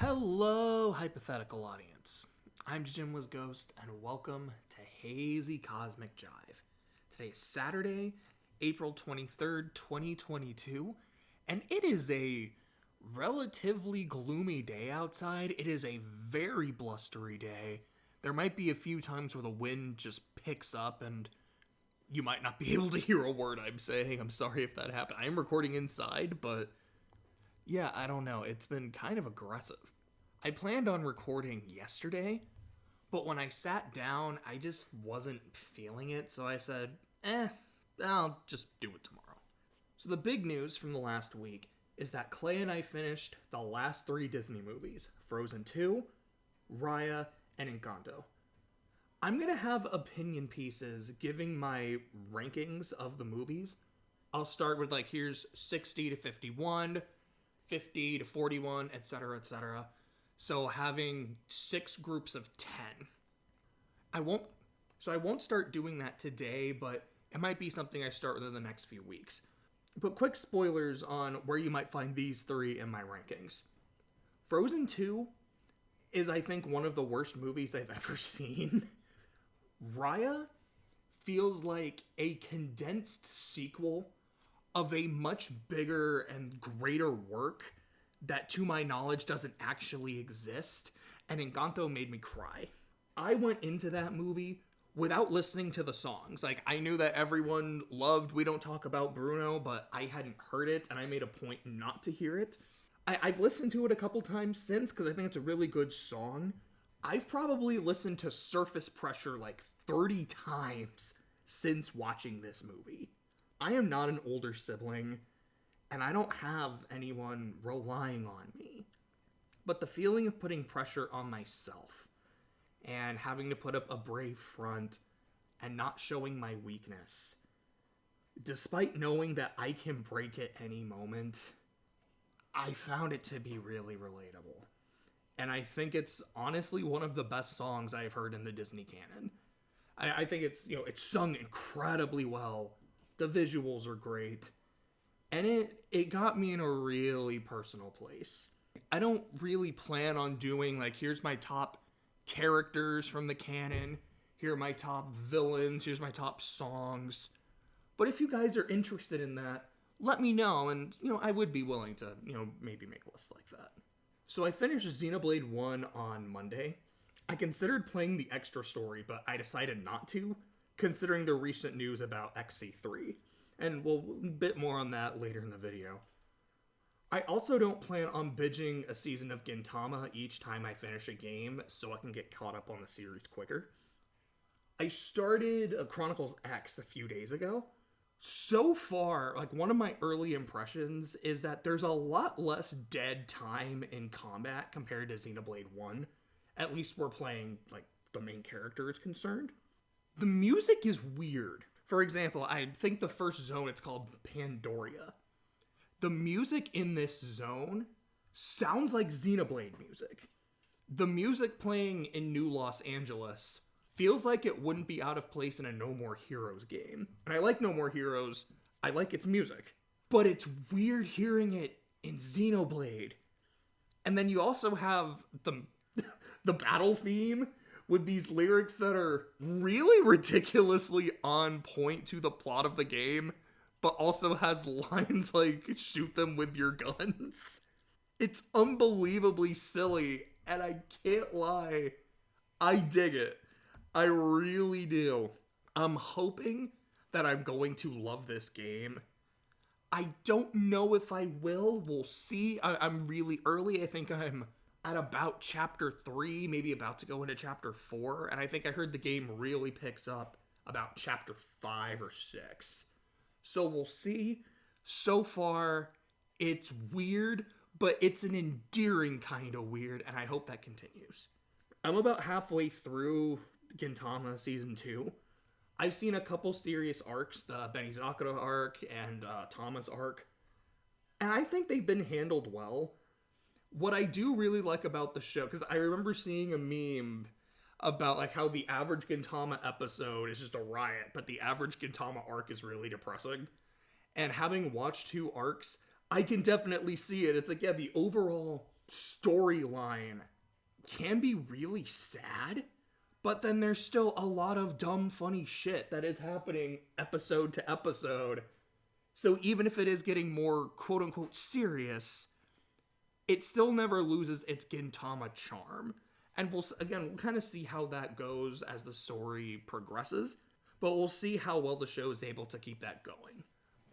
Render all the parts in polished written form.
Hello, hypothetical audience. I'm JJNW'S Ghost, and welcome to Hazy Cosmic Jive. Today is Saturday, April 23rd, 2022, and it is a relatively gloomy day outside. It is a very blustery day. There might be a few times where the wind just picks up and you might not be able to hear a word I'm saying. I'm sorry if that happened. I am recording inside, but yeah, I don't know. It's been kind of aggressive. I planned on recording yesterday, but when I sat down, I just wasn't feeling it, so I said, I'll just do it tomorrow. So the big news from the last week is that Clay and I finished the last 3 Disney movies, Frozen 2, Raya, and Encanto. I'm going to have opinion pieces giving my rankings of the movies. I'll start with here's 60 to 51, 50 to 41, etc., etc. So having 6 groups of 10. I won't start doing that today, but it might be something I start within the next few weeks. But quick spoilers on where you might find these 3 in my rankings. Frozen 2 is, I think, one of the worst movies I've ever seen. Raya feels like a condensed sequel of a much bigger and greater work that, to my knowledge, doesn't actually exist, and Encanto made me cry. I went into that movie without listening to the songs. I knew that everyone loved We Don't Talk About Bruno, but I hadn't heard it, and I made a point not to hear it. I've listened to it a couple times since, because I think it's a really good song. I've probably listened to Surface Pressure 30 times since watching this movie. I am not an older sibling, and I don't have anyone relying on me. But the feeling of putting pressure on myself and having to put up a brave front and not showing my weakness, despite knowing that I can break at any moment, I found it to be really relatable. And I think it's honestly one of the best songs I've heard in the Disney canon. I think it's sung incredibly well. The visuals are great. And it got me in a really personal place. I don't really plan on doing, here's my top characters from the canon. Here are my top villains. Here's my top songs. But if you guys are interested in that, let me know. And, I would be willing to, maybe make a list like that. So I finished Xenoblade 1 on Monday. I considered playing the extra story, but I decided not to, considering the recent news about XC3. And we'll a bit more on that later in the video. I also don't plan on binging a season of Gintama each time I finish a game, so I can get caught up on the series quicker. I started Chronicles X a few days ago. So far, one of my early impressions is that there's a lot less dead time in combat compared to Xenoblade 1. At least we're playing, the main character is concerned. The music is weird. For example, I think the first zone, it's called Pandoria. The music in this zone sounds like Xenoblade music. The music playing in New Los Angeles feels like it wouldn't be out of place in a No More Heroes game. And I like No More Heroes. I like its music. But it's weird hearing it in Xenoblade. And then you also have the battle theme with these lyrics that are really ridiculously on point to the plot of the game, but also has lines like, shoot them with your guns. It's unbelievably silly, and I can't lie, I dig it. I really do. I'm hoping that I'm going to love this game. I don't know if I will. We'll see. I'm really early. I think I'm at about chapter 3, maybe about to go into chapter 4, and I think I heard the game really picks up about chapter 5 or 6. So we'll see. So far, it's weird, but it's an endearing kind of weird, and I hope that continues. I'm about halfway through Gintama Season 2. I've seen a couple serious arcs, the Benizakura arc and Thomas arc, and I think they've been handled well. What I do really like about the show, because I remember seeing a meme about how the average Gintama episode is just a riot, but the average Gintama arc is really depressing. And having watched 2 arcs, I can definitely see it. It's the overall storyline can be really sad, but then there's still a lot of dumb, funny shit that is happening episode to episode. So even if it is getting more quote-unquote serious, it still never loses its Gintama charm. And we'll kind of see how that goes as the story progresses, but we'll see how well the show is able to keep that going.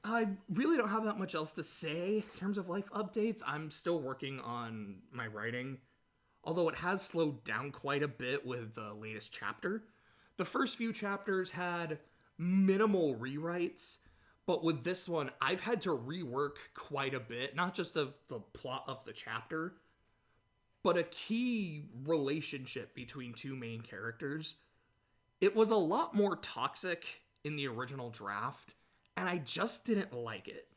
I really don't have that much else to say in terms of life updates. I'm still working on my writing, although it has slowed down quite a bit with the latest chapter. The first few chapters had minimal rewrites, but with this one, I've had to rework quite a bit, not just of the plot of the chapter, but a key relationship between two main characters. It was a lot more toxic in the original draft, and I just didn't like it.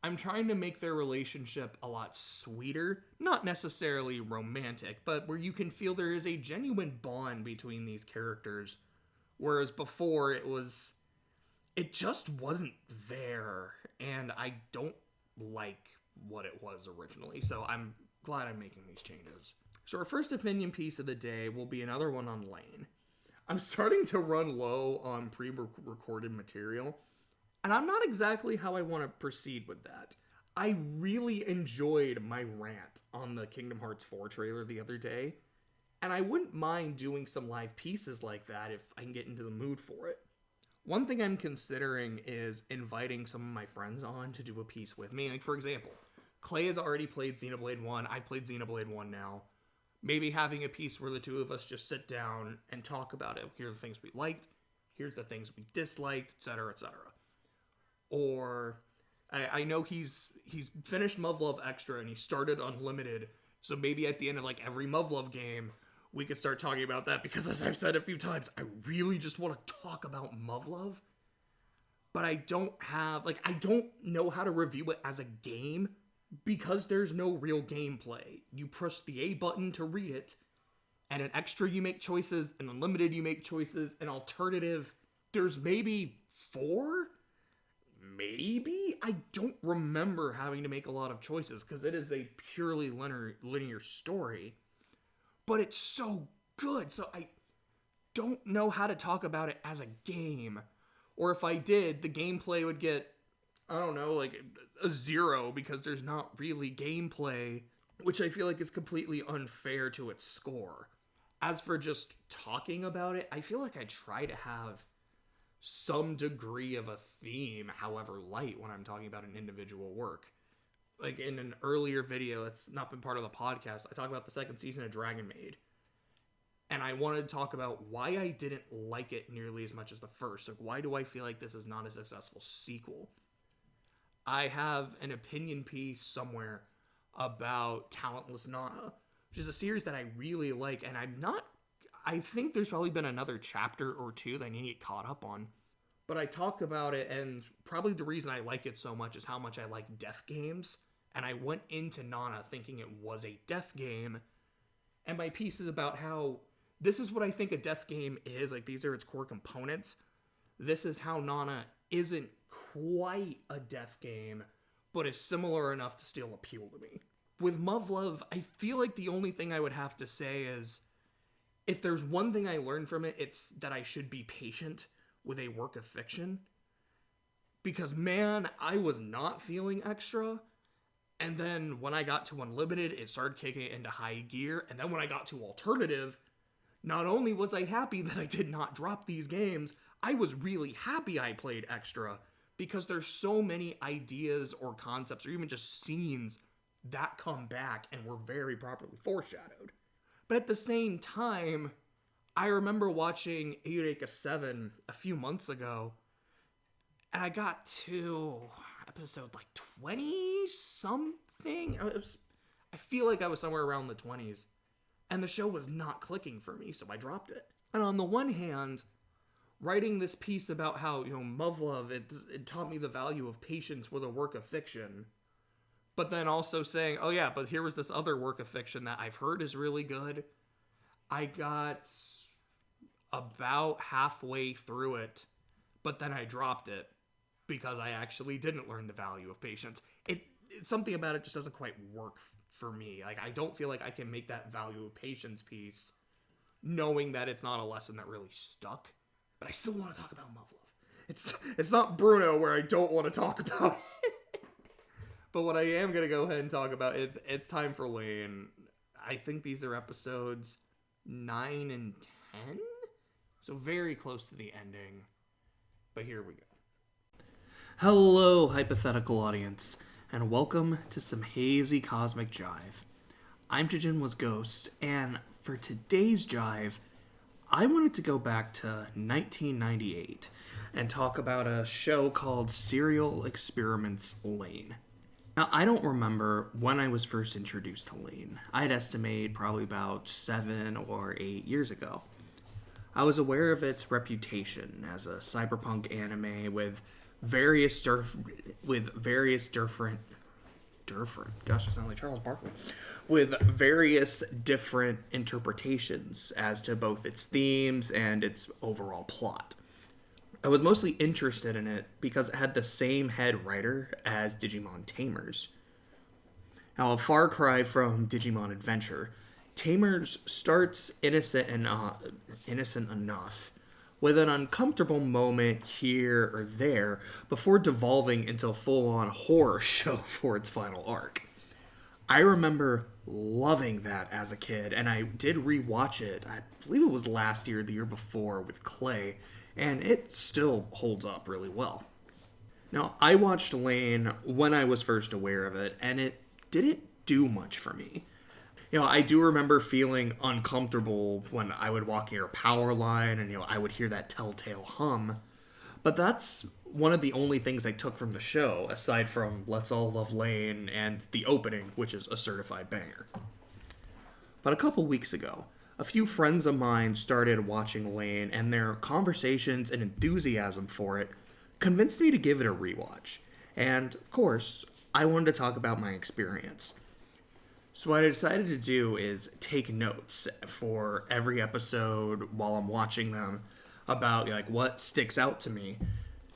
I'm trying to make their relationship a lot sweeter, not necessarily romantic, but where you can feel there is a genuine bond between these characters, whereas before it just wasn't there, and I don't like what it was originally, so I'm glad I'm making these changes. So our first opinion piece of the day will be another one on Lane. I'm starting to run low on pre-recorded material, and I'm not exactly how I want to proceed with that. I really enjoyed my rant on the Kingdom Hearts 4 trailer the other day, and I wouldn't mind doing some live pieces like that if I can get into the mood for it. One thing I'm considering is inviting some of my friends on to do a piece with me. Like, for example, Clay has already played Xenoblade 1. I played Xenoblade 1 now. Maybe having a piece where the two of us just sit down and talk about it. Here are the things we liked. Here's the things we disliked, etc., etc. Or I know he's finished Muv-Luv Extra and he started Unlimited. So maybe at the end of like every Muv-Luv game, we could start talking about that, because as I've said a few times, I really just want to talk about Muv-Luv. But I don't know how to review it as a game, because there's no real gameplay. You push the A button to read it, and an Extra you make choices, an Unlimited you make choices, an Alternative there's maybe 4? Maybe? I don't remember having to make a lot of choices, because it is a purely linear story. But it's so good, so I don't know how to talk about it as a game. Or if I did, the gameplay would get, I don't know, like a 0, because there's not really gameplay, which I feel like is completely unfair to its score. As for just talking about it, I feel like I try to have some degree of a theme, however light, when I'm talking about an individual work. Like in an earlier video that's not been part of the podcast, I talk about the second season of Dragon Maid. And I wanted to talk about why I didn't like it nearly as much as the first. Like, why do I feel like this is not a successful sequel? I have an opinion piece somewhere about Talentless Nana, which is a series that I really like, and I think there's probably been another chapter or two that I need to get caught up on. But I talk about it, and probably the reason I like it so much is how much I like death games. And I went into Nana thinking it was a death game, and my piece is about how this is what I think a death game is. Like, these are its core components. This is how Nana isn't quite a death game, but is similar enough to still appeal to me. With Muv-Luv, I feel like the only thing I would have to say is, if there's one thing I learned from it, it's that I should be patient with a work of fiction. Because, man, I was not feeling Extra. And then when I got to Unlimited, it started kicking it into high gear. And then when I got to Alternative, not only was I happy that I did not drop these games, I was really happy I played Extra, because there's so many ideas or concepts or even just scenes that come back and were very properly foreshadowed. But at the same time, I remember watching Eureka 7 a few months ago, and I got to episode like 20 something. I feel like I was somewhere around the 20s, and the show was not clicking for me, so I dropped it. And on the one hand, writing this piece about how, Muv-Luv, it taught me the value of patience with a work of fiction, but then also saying, oh yeah, but here was this other work of fiction that I've heard is really good. I got about halfway through it, but then I dropped it because I actually didn't learn the value of patience. Something about it just doesn't quite work for me. Like, I don't feel like I can make that value of patience piece knowing that it's not a lesson that really stuck. But I still want to talk about Muv-Luv. It's not Bruno where I don't want to talk about it. But what I am going to go ahead and talk about, it's time for Lane. I think these are episodes 9 and 10? So very close to the ending. But here we go. Hello, hypothetical audience, and welcome to some hazy cosmic jive. I'm JJNW'S Ghost, and for today's jive, I wanted to go back to 1998 and talk about a show called Serial Experiments Lane. Now, I don't remember when I was first introduced to Lane. I'd estimate probably about 7 or 8 years ago. I was aware of its reputation as a cyberpunk anime with various different gosh, I sound like Charles Barkley, with various different interpretations as to both its themes and its overall plot. I was mostly interested in it because it had the same head writer as Digimon Tamers. Now, a far cry from Digimon Adventure, Tamers starts innocent enough, with an uncomfortable moment here or there before devolving into a full-on horror show for its final arc. I remember loving that as a kid, and I did rewatch it. I believe it was last year, the year before, with Clay, and it still holds up really well. Now, I watched Lane when I was first aware of it, and it didn't do much for me. I do remember feeling uncomfortable when I would walk near a power line and, I would hear that telltale hum. But that's one of the only things I took from the show, aside from Let's All Love Lane and the opening, which is a certified banger. But a couple weeks ago, a few friends of mine started watching Lane, and their conversations and enthusiasm for it convinced me to give it a rewatch. And, of course, I wanted to talk about my experience. So what I decided to do is take notes for every episode while I'm watching them about what sticks out to me.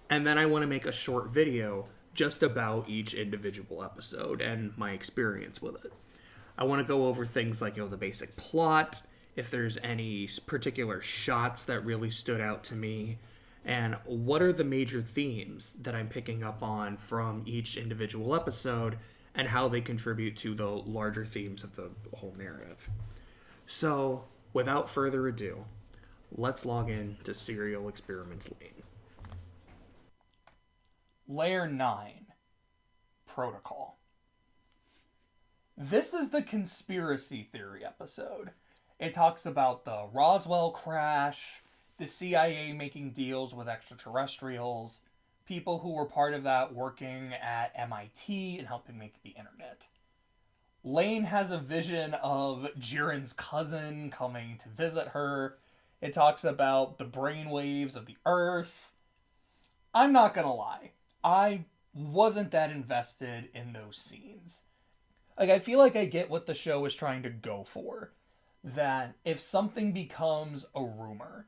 And then I want to make a short video just about each individual episode and my experience with it. I want to go over things like, the basic plot, if there's any particular shots that really stood out to me, and what are the major themes that I'm picking up on from each individual episode and how they contribute to the larger themes of the whole narrative. So, without further ado, let's log in to Serial Experiments Lane. Layer 9, Protocol. This is the conspiracy theory episode. It talks about the Roswell crash, the CIA making deals with extraterrestrials, people who were part of that working at MIT and helping make the internet. Lane has a vision of Jiren's cousin coming to visit her. It talks about the brainwaves of the Earth. I'm not gonna lie, I wasn't that invested in those scenes. I feel like I get what the show is trying to go for. That if something becomes a rumor,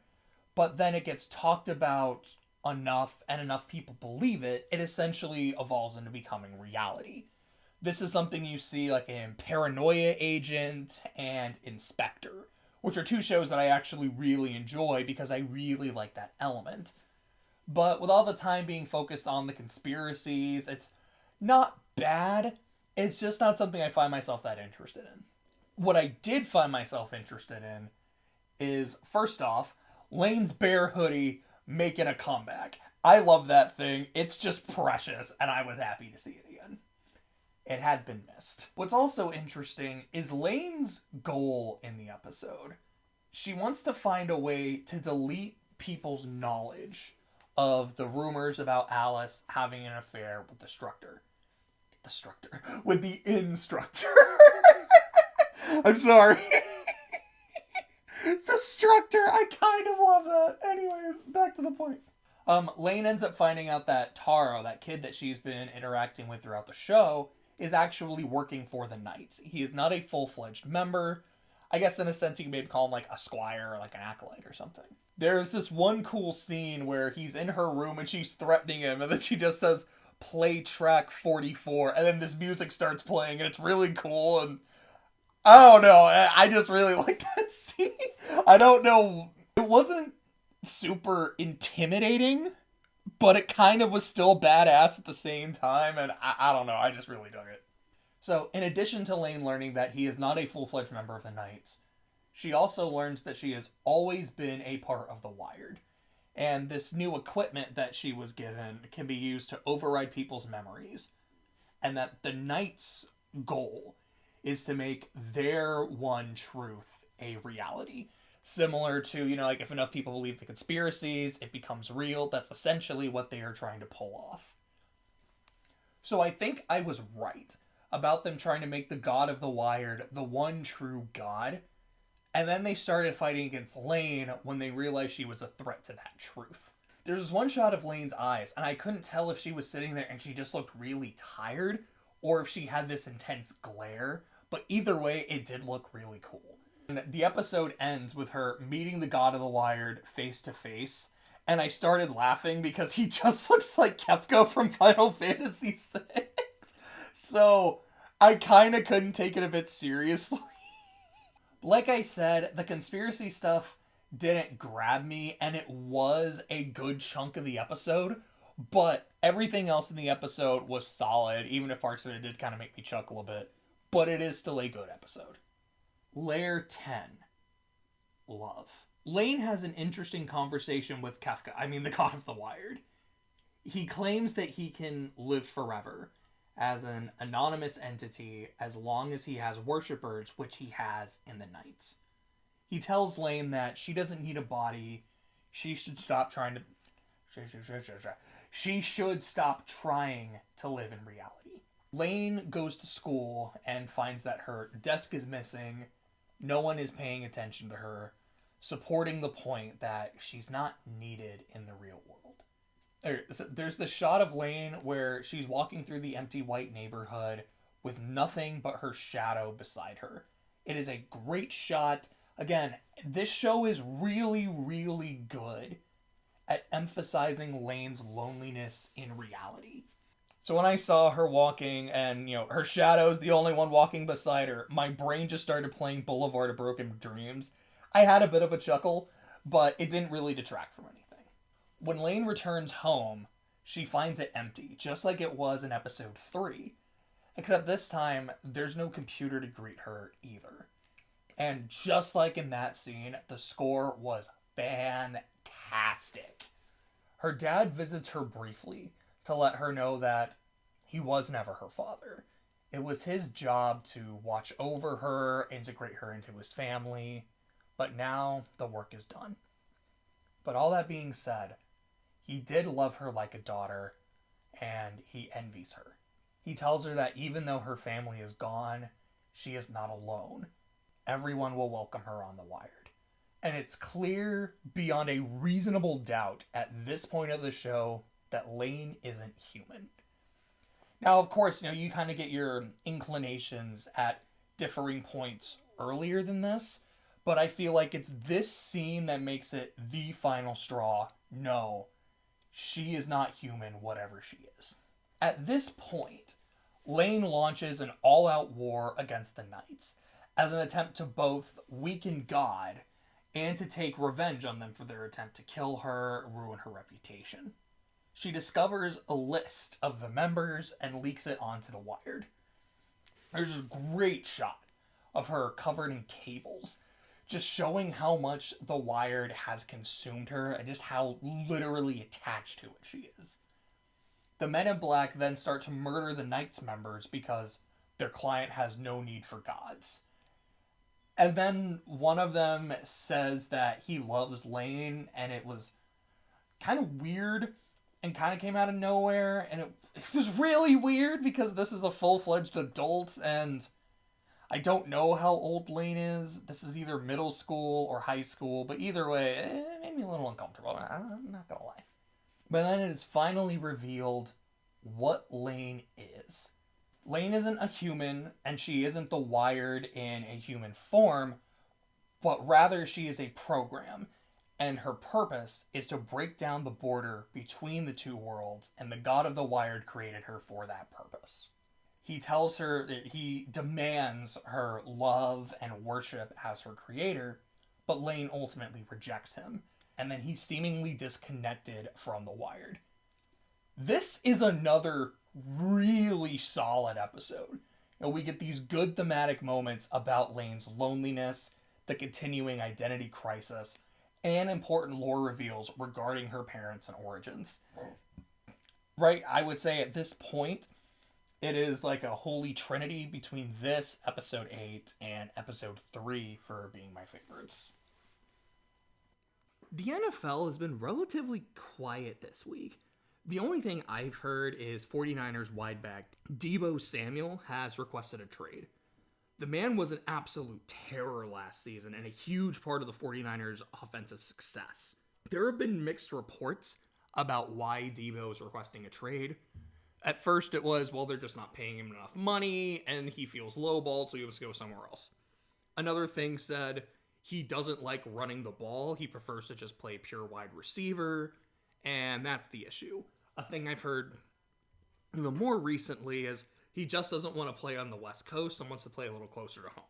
but then it gets talked about enough and enough people believe it, it essentially evolves into becoming reality. This is something you see in Paranoia Agent and Inspector, which are two shows that I actually really enjoy because I really like that element. But with all the time being focused on the conspiracies, it's not bad, it's just not something I find myself that interested in. What I did find myself interested in is, first off, Lane's bear hoodie making a comeback. I love that thing. It's just precious, and I was happy to see it again. It had been missed. What's also interesting is Lane's goal in the episode. She wants to find a way to delete people's knowledge of the rumors about Alice having an affair with the instructor. I'm sorry. Destructor, I kind of love that. Anyways, back to the point. Lane ends up finding out that Taro, that kid that she's been interacting with throughout the show, is actually working for the Knights. He is not a full-fledged member. I guess in a sense you can maybe call him a squire or an acolyte or something. There's this one cool scene where he's in her room and she's threatening him and then she just says, play track 44, and then this music starts playing, and it's really cool, and I don't know, I just really like that scene. I don't know, it wasn't super intimidating, but it kind of was still badass at the same time, and I don't know, I just really dug it. So, in addition to Lane learning that he is not a full-fledged member of the Knights, she also learns that she has always been a part of the Wired. And this new equipment that she was given can be used to override people's memories. And that the Knights' goal is to make their one truth a reality. Similar to, like if enough people believe the conspiracies, it becomes real. That's essentially what they are trying to pull off. So I think I was right about them trying to make the God of the Wired the one true God. And then they started fighting against Lane when they realized she was a threat to that truth. There's this one shot of Lane's eyes, and I couldn't tell if she was sitting there and she just looked really tired, or if she had this intense glare. But either way, it did look really cool. And the episode ends with her meeting the God of the Wired face to face, and I started laughing because he just looks like Kefka from Final Fantasy VI. So I kind of couldn't take it a bit seriously. Like I said, the conspiracy stuff didn't grab me, and it was a good chunk of the episode, but everything else in the episode was solid, even if parts of it did kind of make me chuckle a bit. But it is still a good episode. Layer 10. Love. Lane has an interesting conversation with Kefka, the God of the Wired. He claims that he can live forever as an anonymous entity as long as he has worshippers, which he has in the Knights. He tells Lane that she doesn't need a body. She should stop trying to... She should stop trying to live in reality. Lane goes to school and finds that her desk is missing. No one is paying attention to her, supporting the point that she's not needed in the real world. There's the shot of Lane where she's walking through the empty white neighborhood with nothing but her shadow beside her. It is a great shot. Again, this show is really, really good at emphasizing Lane's loneliness in reality. So when I saw her walking and, her shadow's the only one walking beside her, my brain just started playing Boulevard of Broken Dreams. I had a bit of a chuckle, but it didn't really detract from anything. When Lane returns home, she finds it empty, just like it was in episode 3. Except this time, there's no computer to greet her either. And just like in that scene, the score was fantastic. Her dad visits her briefly to let her know that he was never her father. It was his job to watch over her, integrate her into his family, but now the work is done. But all that being said, he did love her like a daughter, and he envies her. He tells her that even though her family is gone, she is not alone. Everyone will welcome her on the Wired. And it's clear beyond a reasonable doubt at this point of the show that Lane isn't human. Now, of course, you kind of get your inclinations at differing points earlier than this, but I feel like it's this scene that makes it the final straw. No, she is not human, whatever she is. At this point, Lane launches an all-out war against the Knights as an attempt to both weaken God and to take revenge on them for their attempt to kill her, ruin her reputation. She discovers a list of the members and leaks it onto the Wired. There's a great shot of her covered in cables, just showing how much the Wired has consumed her and just how literally attached to it she is. The Men in Black then start to murder the Knights members because their client has no need for gods. And then one of them says that he loves Lane, and it was kind of weird and kind of came out of nowhere, and it was really weird because this is a full-fledged adult, and I don't know how old Lane is. This is either middle school or high school, but either way, it made me a little uncomfortable. I'm not gonna lie. But then it is finally revealed what Lane is. Lane isn't a human, and she isn't the Wired in a human form, but rather she is a program. And her purpose is to break down the border between the two worlds, and the God of the Wired created her for that purpose. He tells her that he demands her love and worship as her creator, but Lane ultimately rejects him, and then he's seemingly disconnected from the Wired. This is another really solid episode. We get these good thematic moments about Lane's loneliness, the continuing identity crisis, and important lore reveals regarding her parents and origins. Right, I would say at this point, it is like a holy trinity between this, episode 8, and episode 3 for being my favorites. The NFL has been relatively quiet this week. The only thing I've heard is 49ers wideback Deebo Samuel has requested a trade. The man was an absolute terror last season and a huge part of the 49ers' offensive success. There have been mixed reports about why Deebo is requesting a trade. At first it was, well, they're just not paying him enough money and he feels lowballed, so he wants to go somewhere else. Another thing said he doesn't like running the ball. He prefers to just play pure wide receiver, and that's the issue. A thing I've heard even more recently is he just doesn't want to play on the West Coast and wants to play a little closer to home.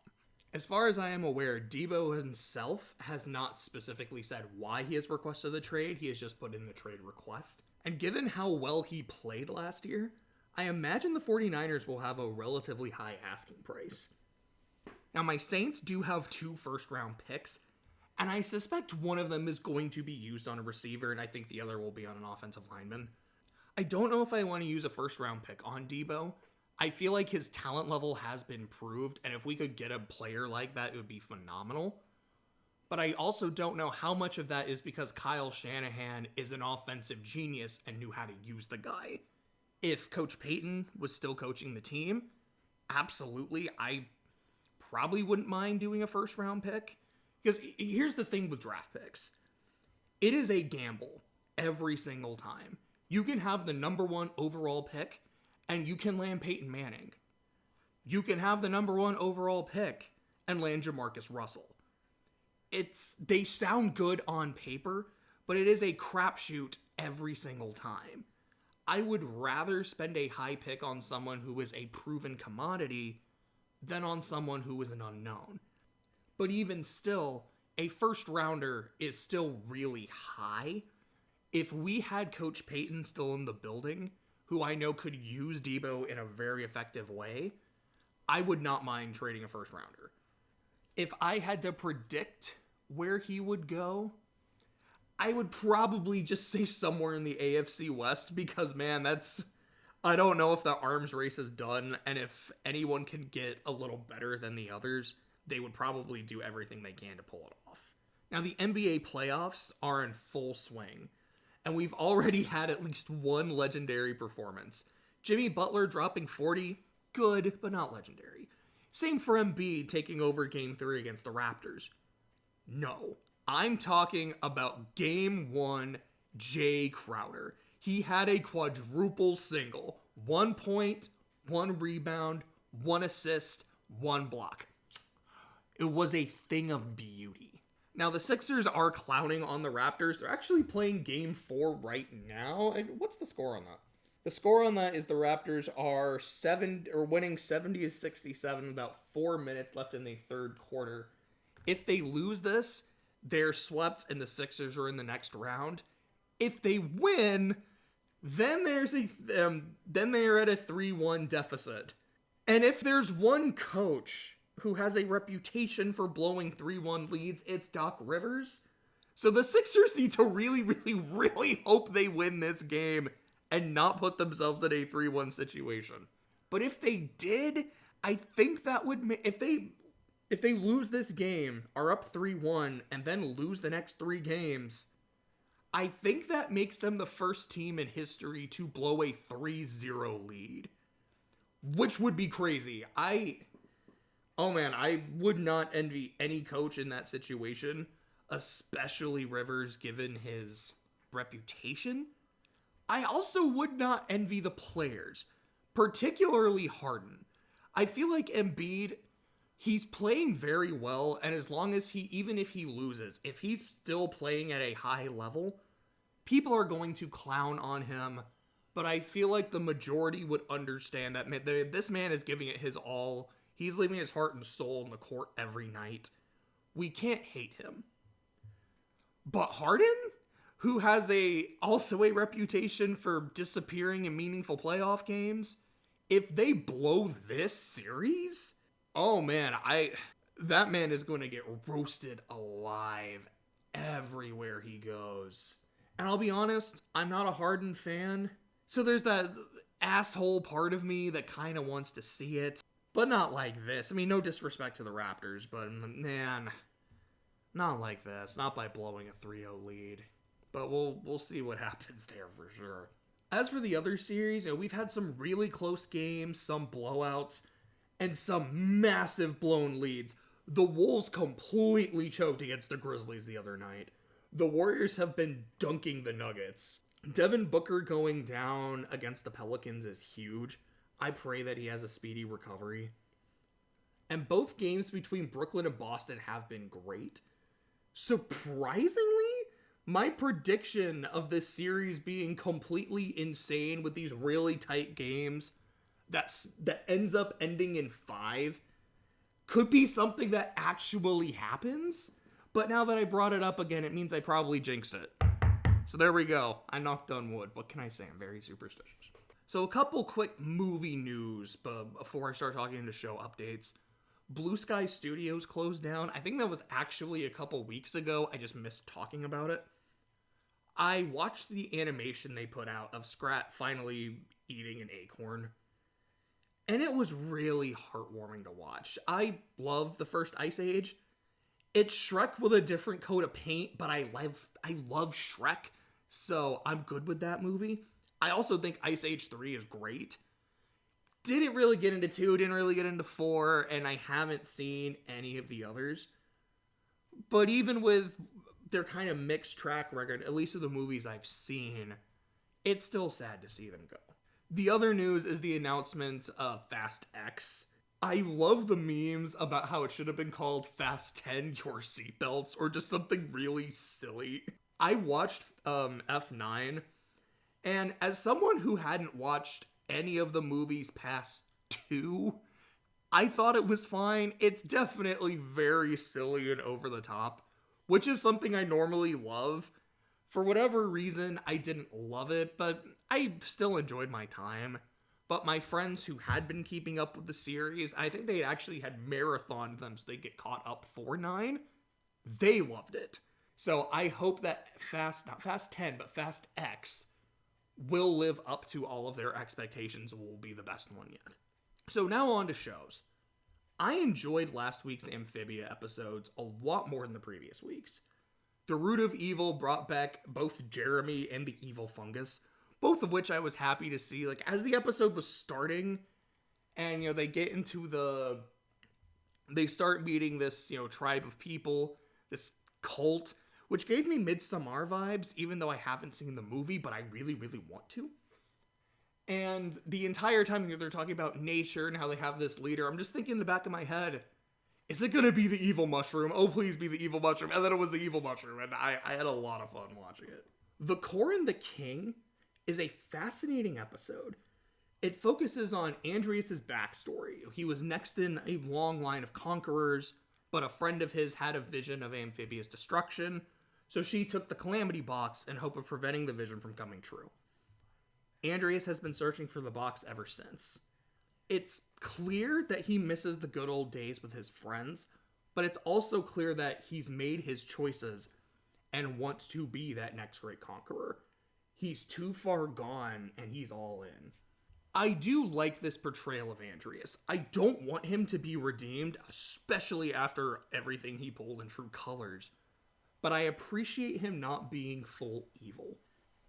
As far as I am aware, Deebo himself has not specifically said why he has requested the trade. He has just put in the trade request. And given how well he played last year, I imagine the 49ers will have a relatively high asking price. Now, my Saints do have 2 first-round picks, and I suspect one of them is going to be used on a receiver, and I think the other will be on an offensive lineman. I don't know if I want to use a first-round pick on Deebo. I feel like his talent level has been proved, and if we could get a player like that, it would be phenomenal. But I also don't know how much of that is because Kyle Shanahan is an offensive genius and knew how to use the guy. If Coach Payton was still coaching the team, absolutely, I probably wouldn't mind doing a first-round pick. Because here's the thing with draft picks. It is a gamble every single time. You can have the number 1 overall pick, and you can land Peyton Manning. You can have the number 1 overall pick and land Jamarcus Russell. They sound good on paper, but it is a crapshoot every single time. I would rather spend a high pick on someone who is a proven commodity than on someone who is an unknown. But even still, a first rounder is still really high. If we had Coach Payton still in the building, who I know could use Deebo in a very effective way, I would not mind trading a first rounder. If I had to predict where he would go, I would probably just say somewhere in the AFC West because, man, I don't know if the arms race is done, and if anyone can get a little better than the others, they would probably do everything they can to pull it off. Now, the NBA playoffs are in full swing, and we've already had at least one legendary performance. Jimmy Butler dropping 40, good, but not legendary. Same for Embiid taking over Game 3 against the Raptors. No, I'm talking about Game 1, Jay Crowder. He had a quadruple single. 1 point, 1 rebound, 1 assist, 1 block. It was a thing of beauty. Now, the Sixers are clowning on the Raptors. They're actually playing Game 4 right now. And what's the score on that? The score on that is the Raptors are winning 70-67 with about 4 minutes left in the third quarter. If they lose this, they're swept and the Sixers are in the next round. If they win, then they are at a 3-1 deficit. And if there's one coach who has a reputation for blowing 3-1 leads, it's Doc Rivers. So the Sixers need to really, really, really hope they win this game and not put themselves in a 3-1 situation. But if they did, I think that would if they lose this game, are up 3-1, and then lose the next 3 games, I think that makes them the first team in history to blow a 3-0 lead. Which would be crazy. I would not envy any coach in that situation, especially Rivers given his reputation. I also would not envy the players, particularly Harden. I feel like Embiid He's playing very well, and as long as even if he loses, if he's still playing at a high level, people are going to clown on him. But I feel like the majority would understand that this man is giving it his all. He's leaving his heart and soul in the court every night. We can't hate him. But Harden, who has also a reputation for disappearing in meaningful playoff games, if they blow this series, oh man, that man is going to get roasted alive everywhere he goes. And I'll be honest, I'm not a Harden fan. So there's that asshole part of me that kind of wants to see it. But not like this. I mean, no disrespect to the Raptors, but man, not like this. Not by blowing a 3-0 lead. But we'll see what happens there for sure. As for the other series, we've had some really close games, some blowouts, and some massive blown leads. The Wolves completely choked against the Grizzlies the other night. The Warriors have been dunking the Nuggets. Devin Booker going down against the Pelicans is huge. I pray that he has a speedy recovery. And both games between Brooklyn and Boston have been great. Surprisingly, my prediction of this series being completely insane with these really tight games that ends up ending in 5 could be something that actually happens. But now that I brought it up again, it means I probably jinxed it. So there we go. I knocked on wood. What can I say? I'm very superstitious. So a couple quick movie news before I start talking into show updates. Blue Sky Studios closed down. I think that was actually a couple weeks ago. I just missed talking about it. I watched the animation they put out of Scrat finally eating an acorn. And it was really heartwarming to watch. I love the first Ice Age. It's Shrek with a different coat of paint, but I love Shrek, so I'm good with that movie. I also think Ice Age 3 is great. Didn't really get into 2, didn't really get into 4, and I haven't seen any of the others. But even with their kind of mixed track record, at least of the movies I've seen, it's still sad to see them go. The other news is the announcement of Fast X. I love the memes about how it should have been called Fast 10 Your Seatbelts or just something really silly. I watched F9, and as someone who hadn't watched any of the movies past 2, I thought it was fine. It's definitely very silly and over the top, which is something I normally love. For whatever reason, I didn't love it, but I still enjoyed my time. But my friends who had been keeping up with the series, I think they actually had marathoned them so they get caught up for 9. They loved it. So I hope that not Fast 10, but Fast X will live up to all of their expectations and will be the best one yet. So now on to shows. I enjoyed last week's Amphibia episodes a lot more than the previous weeks. The Root of Evil brought back both Jeremy and the Evil Fungus, both of which I was happy to see. Like, as the episode was starting, and, they start meeting this, tribe of people, this cult, which gave me Midsommar vibes, even though I haven't seen the movie, but I really, really want to. And the entire time they're talking about nature and how they have this leader, I'm just thinking in the back of my head, is it going to be the evil mushroom? Oh, please be the evil mushroom. And then it was the evil mushroom, and I had a lot of fun watching it. The Corin the King is a fascinating episode. It focuses on Andreas' backstory. He was next in a long line of conquerors, but a friend of his had a vision of Amphibia's destruction, so she took the Calamity Box in hope of preventing the vision from coming true. Andreas has been searching for the box ever since. It's clear that he misses the good old days with his friends, but it's also clear that he's made his choices and wants to be that next great conqueror. He's too far gone, and he's all in. I do like this portrayal of Andreas. I don't want him to be redeemed, especially after everything he pulled in True Colors. But I appreciate him not being full evil.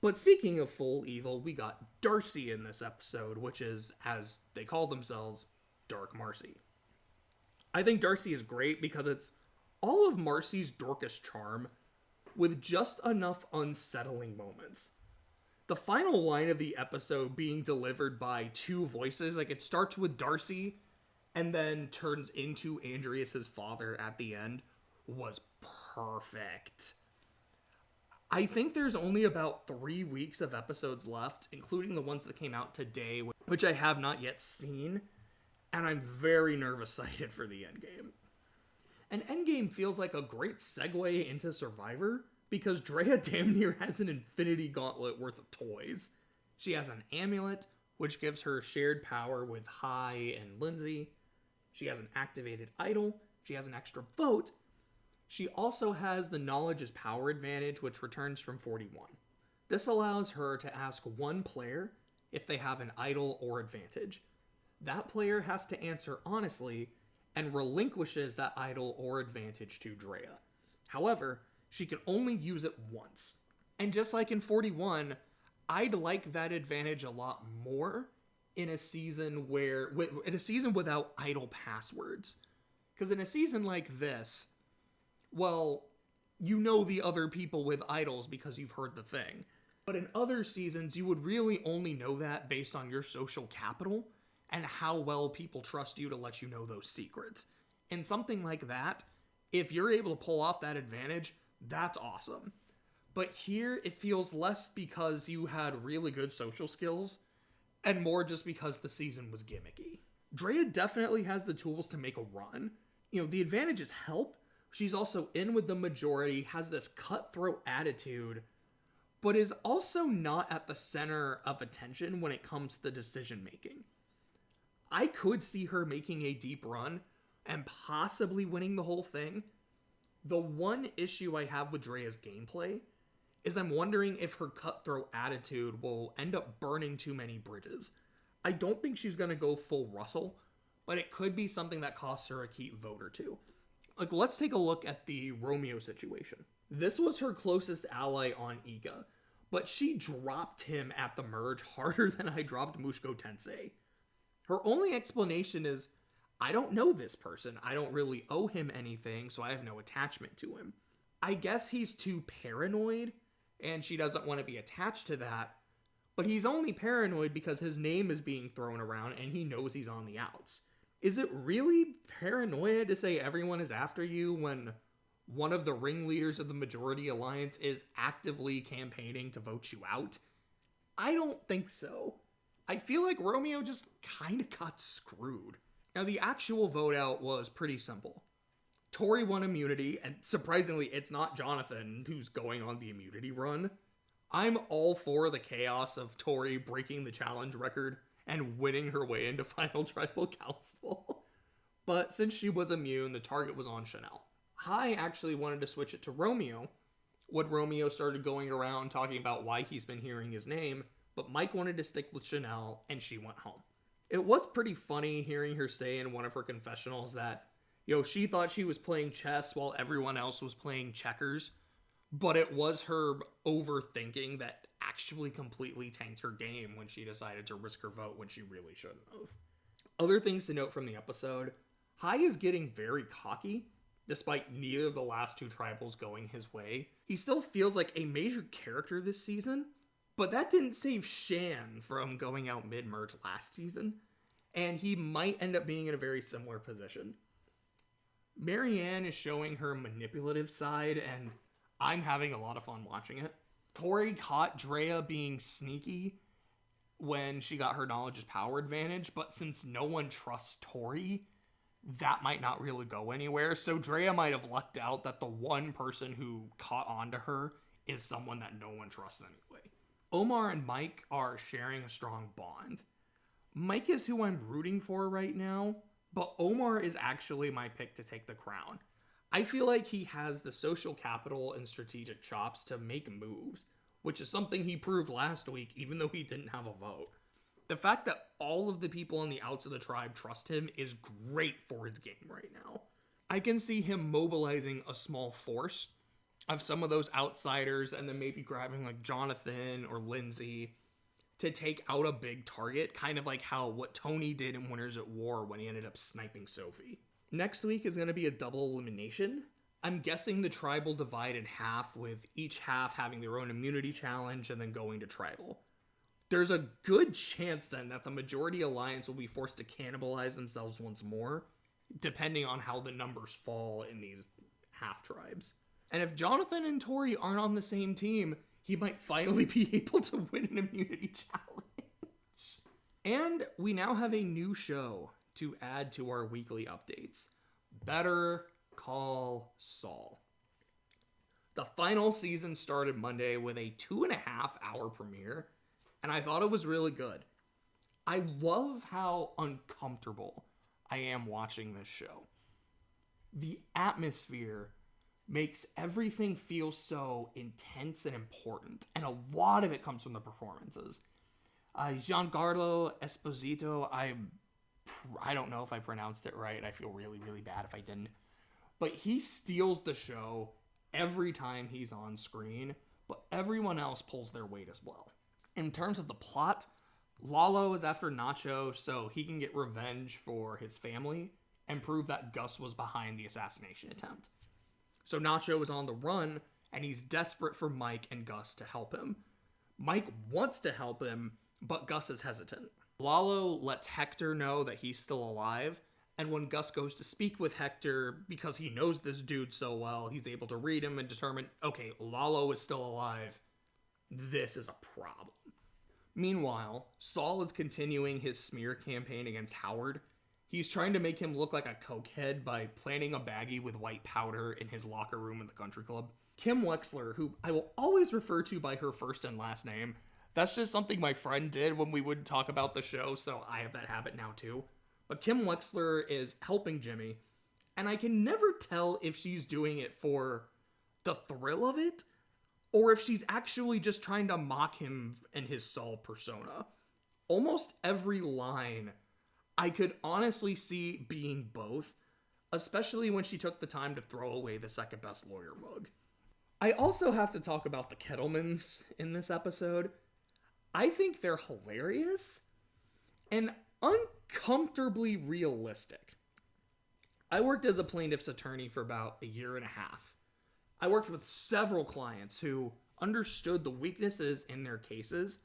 But speaking of full evil, we got Darcy in this episode, which is, as they call themselves, Dark Marcy. I think Darcy is great because it's all of Marcy's dorkish charm with just enough unsettling moments. The final line of the episode being delivered by 2 voices, like it starts with Darcy, and then turns into Andreas's father at the end was perfect. I think there's only about 3 weeks of episodes left, including the ones that came out today, which I have not yet seen, and I'm very nervous-sighted for the endgame. And Endgame feels like a great segue into Survivor, because Drea damn near has an infinity gauntlet worth of toys. She has an amulet, which gives her shared power with Hai and Lindsay. She has an activated idol. She has an extra vote. She also has the knowledge is power advantage, which returns from 41. This allows her to ask one player if they have an idol or advantage. That player has to answer honestly and relinquishes that idol or advantage to Drea. However, she can only use it once. And just like in 41, I'd like that advantage a lot more in a season without idle passwords. Because in a season like this, well, you know the other people with idols because you've heard the thing. But in other seasons, you would really only know that based on your social capital and how well people trust you to let you know those secrets. In something like that, if you're able to pull off that advantage, that's awesome. But here, it feels less because you had really good social skills, and more just because the season was gimmicky. Drea definitely has the tools to make a run. The advantages help. She's also in with the majority, has this cutthroat attitude, but is also not at the center of attention when it comes to the decision making. I could see her making a deep run and possibly winning the whole thing. The one issue I have with Drea's gameplay is I'm wondering if her cutthroat attitude will end up burning too many bridges. I don't think she's going to go full Russell, but it could be something that costs her a keep vote or two. Let's take a look at the Romeo situation. This was her closest ally on Iga, but she dropped him at the merge harder than I dropped Mushko Tensei. Her only explanation is, I don't know this person. I don't really owe him anything, so I have no attachment to him. I guess he's too paranoid, and she doesn't want to be attached to that, but he's only paranoid because his name is being thrown around and he knows he's on the outs. Is it really paranoia to say everyone is after you when one of the ringleaders of the Majority Alliance is actively campaigning to vote you out? I don't think so. I feel like Romeo just kind of got screwed. Now, the actual vote out was pretty simple. Tori won immunity, and surprisingly, it's not Jonathan who's going on the immunity run. I'm all for the chaos of Tori breaking the challenge record and winning her way into Final Tribal Council. But since she was immune, the target was on Chanel. Hai actually wanted to switch it to Romeo when Romeo started going around talking about why he's been hearing his name, but Mike wanted to stick with Chanel, and she went home. It was pretty funny hearing her say in one of her confessionals that, she thought she was playing chess while everyone else was playing checkers, but it was her overthinking that actually completely tanked her game when she decided to risk her vote when she really shouldn't have. Other things to note from the episode, Hai is getting very cocky, despite neither of the last two tribals going his way. He still feels like a major character this season, but that didn't save Shan from going out mid-merge last season, and he might end up being in a very similar position. Marianne is showing her manipulative side, and I'm having a lot of fun watching it. Tori caught Drea being sneaky when she got her knowledge is power advantage, but since no one trusts Tori, that might not really go anywhere, so Drea might have lucked out that the one person who caught on to her is someone that no one trusts anyway. Omar and Mike are sharing a strong bond. Mike is who I'm rooting for right now, but Omar is actually my pick to take the crown. I feel like he has the social capital and strategic chops to make moves, which is something he proved last week even though he didn't have a vote. The fact that all of the people on the outs of the tribe trust him is great for his game right now. I can see him mobilizing a small force of some of those outsiders and then maybe grabbing like Jonathan or Lindsay to take out a big target, kind of like what Tony did in Winners at War when he ended up sniping Sophie. Next week is going to be a double elimination. I'm guessing the tribe will divide in half, with each half having their own immunity challenge and then going to tribal. There's a good chance then that the majority alliance will be forced to cannibalize themselves once more, depending on how the numbers fall in these half-tribes. And if Jonathan and Tori aren't on the same team, he might finally be able to win an immunity challenge. And we now have a new show to add to our weekly updates. Better Call Saul. The final season started Monday with a 2.5-hour premiere, and I thought it was really good. I love how uncomfortable I am watching this show. The atmosphere makes everything feel so intense and important, and a lot of it comes from the performances. Giancarlo Esposito, I don't know if I pronounced it right. I feel really, really bad if I didn't. But he steals the show every time he's on screen, but everyone else pulls their weight as well. In terms of the plot, Lalo is after Nacho so he can get revenge for his family and prove that Gus was behind the assassination attempt. So Nacho is on the run, and he's desperate for Mike and Gus to help him. Mike wants to help him, but Gus is hesitant. Lalo lets Hector know that he's still alive, and when Gus goes to speak with Hector, because he knows this dude so well, he's able to read him and determine, okay, Lalo is still alive. This is a problem. Meanwhile, Saul is continuing his smear campaign against Howard. He's trying to make him look like a cokehead by planting a baggie with white powder in his locker room in the country club. Kim Wexler, who I will always refer to by her first and last name, that's just something my friend did when we would talk about the show, so I have that habit now too. But Kim Wexler is helping Jimmy, and I can never tell if she's doing it for the thrill of it, or if she's actually just trying to mock him and his Saul persona. Almost every line I could honestly see being both, especially when she took the time to throw away the second best lawyer mug. I also have to talk about the Kettlemans in this episode. I think they're hilarious and uncomfortably realistic. I worked as a plaintiff's attorney for about a year and a half. I worked with several clients who understood the weaknesses in their cases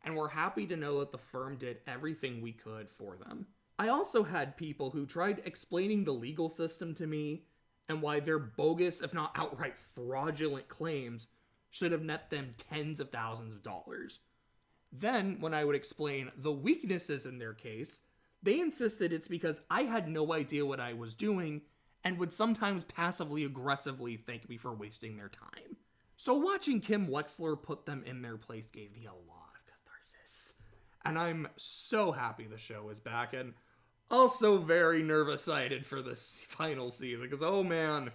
and were happy to know that the firm did everything we could for them. I also had people who tried explaining the legal system to me and why their bogus, if not outright fraudulent claims should have net them tens of thousands of dollars. Then, when I would explain the weaknesses in their case, they insisted it's because I had no idea what I was doing and would sometimes passively aggressively thank me for wasting their time. So watching Kim Wexler put them in their place gave me a lot of catharsis. And I'm so happy the show is back, and also very nervous-sighted for this final season, because oh man,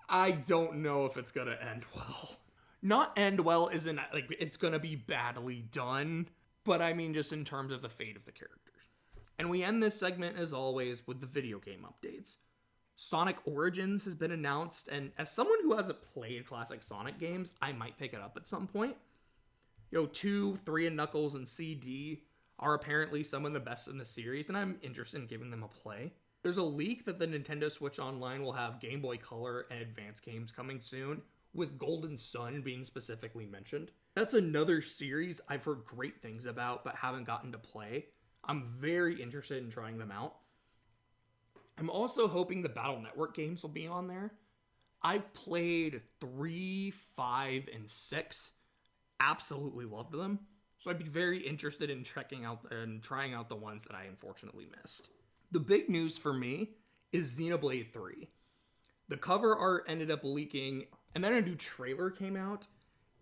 I don't know if it's gonna end well. Not end well isn't like it's gonna be badly done, but I mean just in terms of the fate of the characters. And we end this segment as always with the video game updates. Sonic Origins has been announced, and as someone who hasn't played classic Sonic games, I might pick it up at some point. 2, 3, and Knuckles and CD are apparently some of the best in the series, and I'm interested in giving them a play. There's a leak that the Nintendo Switch Online will have Game Boy Color and Advance games coming soon, with Golden Sun being specifically mentioned. That's another series I've heard great things about, but haven't gotten to play. I'm very interested in trying them out. I'm also hoping the Battle Network games will be on there. I've played 3, 5, and 6. Absolutely loved them. So I'd be very interested in checking out and trying out the ones that I unfortunately missed. The big news for me is Xenoblade 3. The cover art ended up leaking, and then a new trailer came out.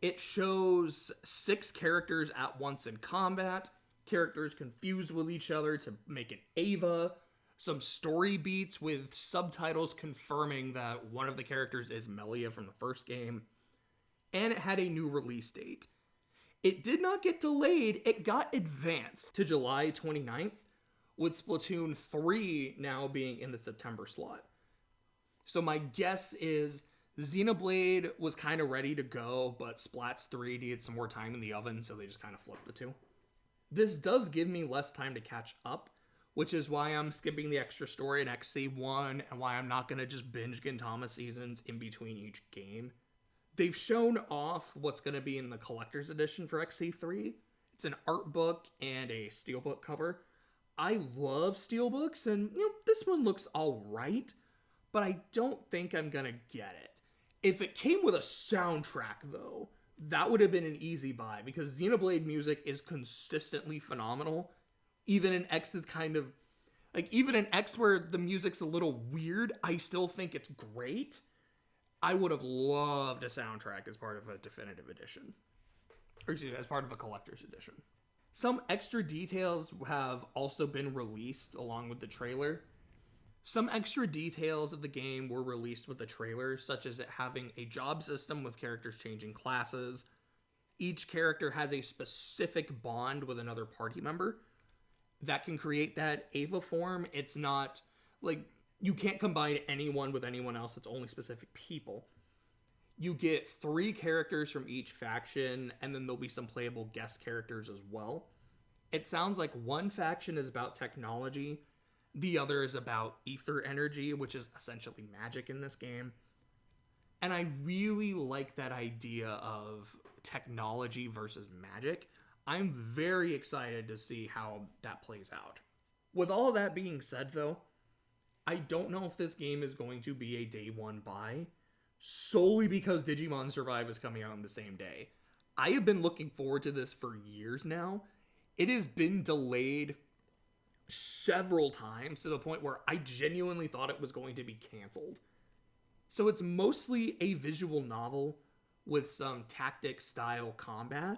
It shows 6 characters at once in combat, characters confused with each other to make an Ava, some story beats with subtitles confirming that one of the characters is Melia from the first game, and it had a new release date. It did not get delayed, it got advanced to July 29th, with Splatoon 3 now being in the September slot. So my guess is Xenoblade was kind of ready to go, but Splats 3 needed some more time in the oven, so they just kind of flipped the two. This does give me less time to catch up, which is why I'm skipping the extra story in XC1 and why I'm not going to just binge Gintama seasons in between each game. They've shown off what's going to be in the collector's edition for XC3. It's an art book and a steelbook cover. I love steelbooks, and this one looks alright, but I don't think I'm gonna get it. If it came with a soundtrack, though, that would have been an easy buy, because Xenoblade music is consistently phenomenal. Even in X's even in X where the music's a little weird, I still think it's great. I would have loved a soundtrack as part of a definitive edition. Or excuse me, as part of a collector's edition. Some extra details have also been released along with the trailer. Some extra details of the game were released with the trailer, such as it having a job system with characters changing classes. Each character has a specific bond with another party member that can create that Ava form. It's not you can't combine anyone with anyone else. It's only specific people. You get 3 characters from each faction, and then there'll be some playable guest characters as well. It sounds like one faction is about technology, the other is about ether energy, which is essentially magic in this game. And I really like that idea of technology versus magic. I'm very excited to see how that plays out. With all of that being said, though, I don't know if this game is going to be a day one buy, solely because Digimon Survive is coming out on the same day. I have been looking forward to this for years now. It has been delayed several times to the point where I genuinely thought it was going to be canceled. So it's mostly a visual novel with some tactic-style combat,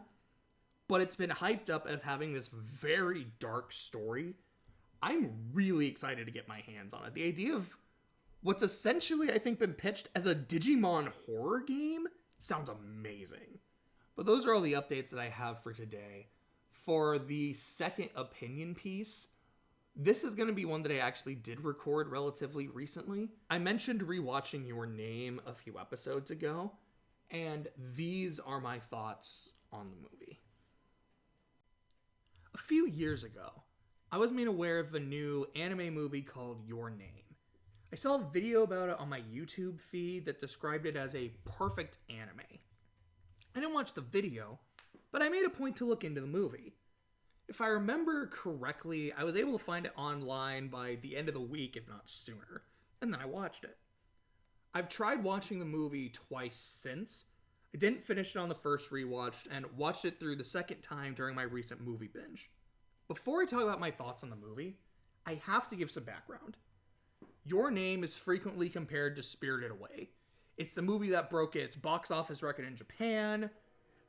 but it's been hyped up as having this very dark story. I'm really excited to get my hands on it. The idea of what's essentially, I think, been pitched as a Digimon horror game sounds amazing. But those are all the updates that I have for today. For the second opinion piece, this is going to be one that I actually did record relatively recently. I mentioned rewatching Your Name a few episodes ago, and these are my thoughts on the movie. A few years ago, I was made aware of a new anime movie called Your Name. I saw a video about it on my YouTube feed that described it as a perfect anime. I didn't watch the video, but I made a point to look into the movie. If I remember correctly, I was able to find it online by the end of the week, if not sooner, and then I watched it. I've tried watching the movie twice since. I didn't finish it on the first rewatch, and watched it through the second time during my recent movie binge. Before I talk about my thoughts on the movie, I have to give some background. Your Name is frequently compared to Spirited Away. It's the movie that broke its box office record in Japan.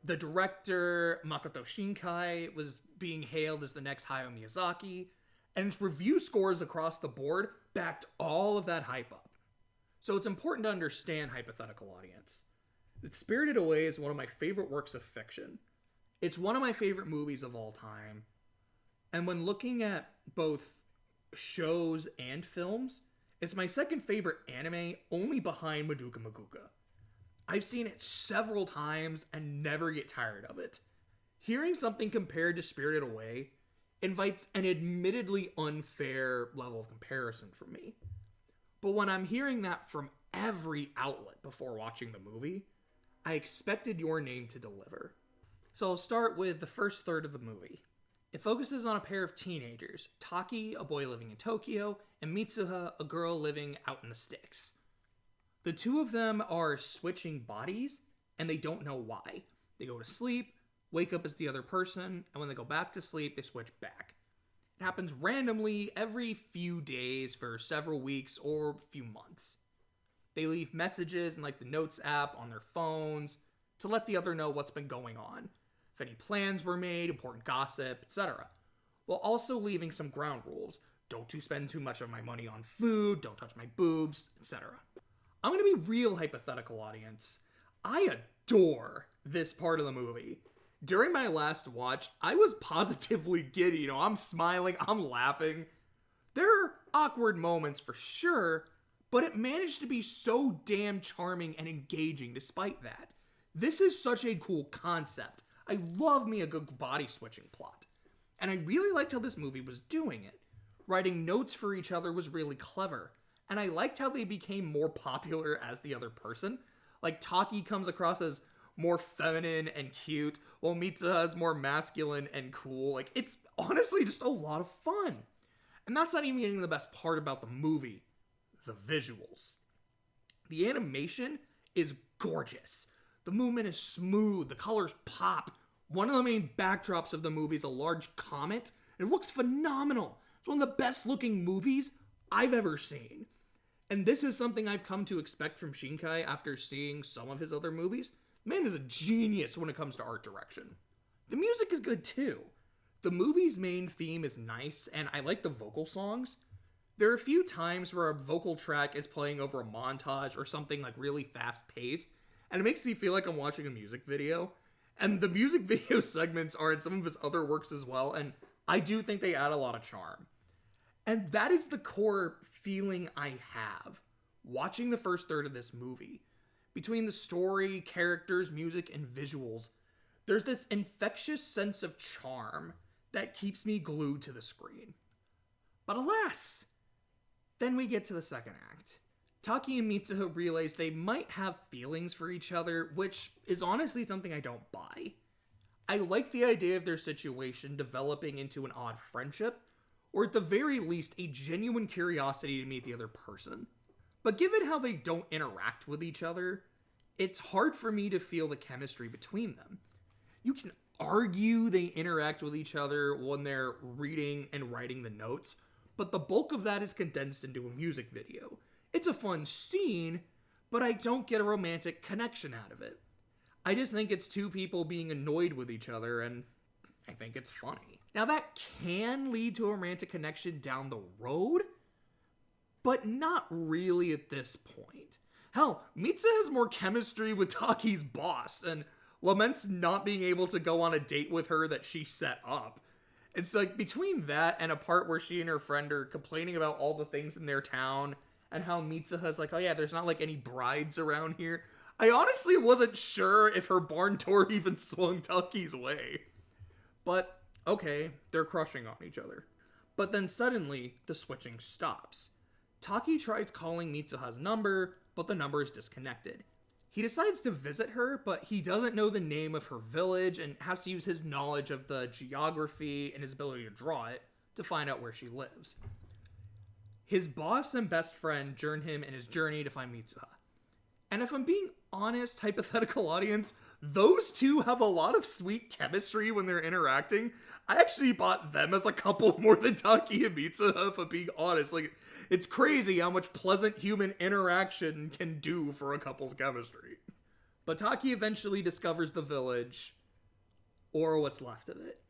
The director, Makoto Shinkai, was being hailed as the next Hayao Miyazaki, and its review scores across the board backed all of that hype up. So it's important to understand, hypothetical audience, that Spirited Away is one of my favorite works of fiction. It's one of my favorite movies of all time, and when looking at both shows and films, it's my second favorite anime, only behind Madoka Magica. I've seen it several times and never get tired of it. Hearing something compared to Spirited Away invites an admittedly unfair level of comparison for me. But when I'm hearing that from every outlet before watching the movie, I expected Your Name to deliver. So I'll start with the first third of the movie. It focuses on a pair of teenagers, Taki, a boy living in Tokyo, and Mitsuha, a girl living out in the sticks. The two of them are switching bodies, and they don't know why. They go to sleep, wake up as the other person, and when they go back to sleep, they switch back. It happens randomly every few days for several weeks or few months. They leave messages in the Notes app on their phones to let the other know what's been going on, if any plans were made, important gossip, etc. While also leaving some ground rules. Don't spend too much of my money on food, don't touch my boobs, etc. I'm going to be real, hypothetical audience. I adore this part of the movie. During my last watch, I was positively giddy. I'm smiling, I'm laughing. There are awkward moments for sure, but it managed to be so damn charming and engaging despite that. This is such a cool concept. I love me a good body switching plot. And I really liked how this movie was doing it. Writing notes for each other was really clever. And I liked how they became more popular as the other person. Taki comes across as more feminine and cute, while Mitsuha is more masculine and cool. Like, it's honestly just a lot of fun. And that's not even getting the best part about the movie, the visuals. The animation is gorgeous. The movement is smooth, the colors pop. One of the main backdrops of the movie is a large comet. It looks phenomenal. It's one of the best looking movies I've ever seen. And this is something I've come to expect from Shinkai after seeing some of his other movies. The man is a genius when it comes to art direction. The music is good too. The movie's main theme is nice, and I like the vocal songs. There are a few times where a vocal track is playing over a montage or something like really fast paced, and it makes me feel like I'm watching a music video. And the music video segments are in some of his other works as well, and I do think they add a lot of charm. And that is the core feeling I have watching the first third of this movie. Between the story, characters, music, and visuals, there's this infectious sense of charm that keeps me glued to the screen. But alas, then we get to the second act. Taki and Mitsuha realize they might have feelings for each other, which is honestly something I don't buy. I like the idea of their situation developing into an odd friendship, or at the very least, a genuine curiosity to meet the other person. But given how they don't interact with each other, it's hard for me to feel the chemistry between them. You can argue they interact with each other when they're reading and writing the notes, but the bulk of that is condensed into a music video. It's a fun scene, but I don't get a romantic connection out of it. I just think it's two people being annoyed with each other, and I think it's funny. Now that can lead to a romantic connection down the road, but not really at this point. Hell, Mitsuha has more chemistry with Taki's boss, and laments not being able to go on a date with her that she set up. It's like between that and a part where she and her friend are complaining about all the things in their town and how Mitsuha's like, oh yeah, there's not like any brides around here. I honestly wasn't sure if her barn door even swung Taki's way. But okay, they're crushing on each other. But then suddenly, the switching stops. Taki tries calling Mitsuha's number, but the number is disconnected. He decides to visit her, but he doesn't know the name of her village and has to use his knowledge of the geography and his ability to draw it to find out where she lives. His boss and best friend join him in his journey to find Mitsuha. And if I'm being honest, hypothetical audience, those two have a lot of sweet chemistry when they're interacting. I actually bought them as a couple more than Taki and Mitsuha, if I'm being honest. Like, it's crazy how much pleasant human interaction can do for a couple's chemistry. But Taki eventually discovers the village, or what's left of it.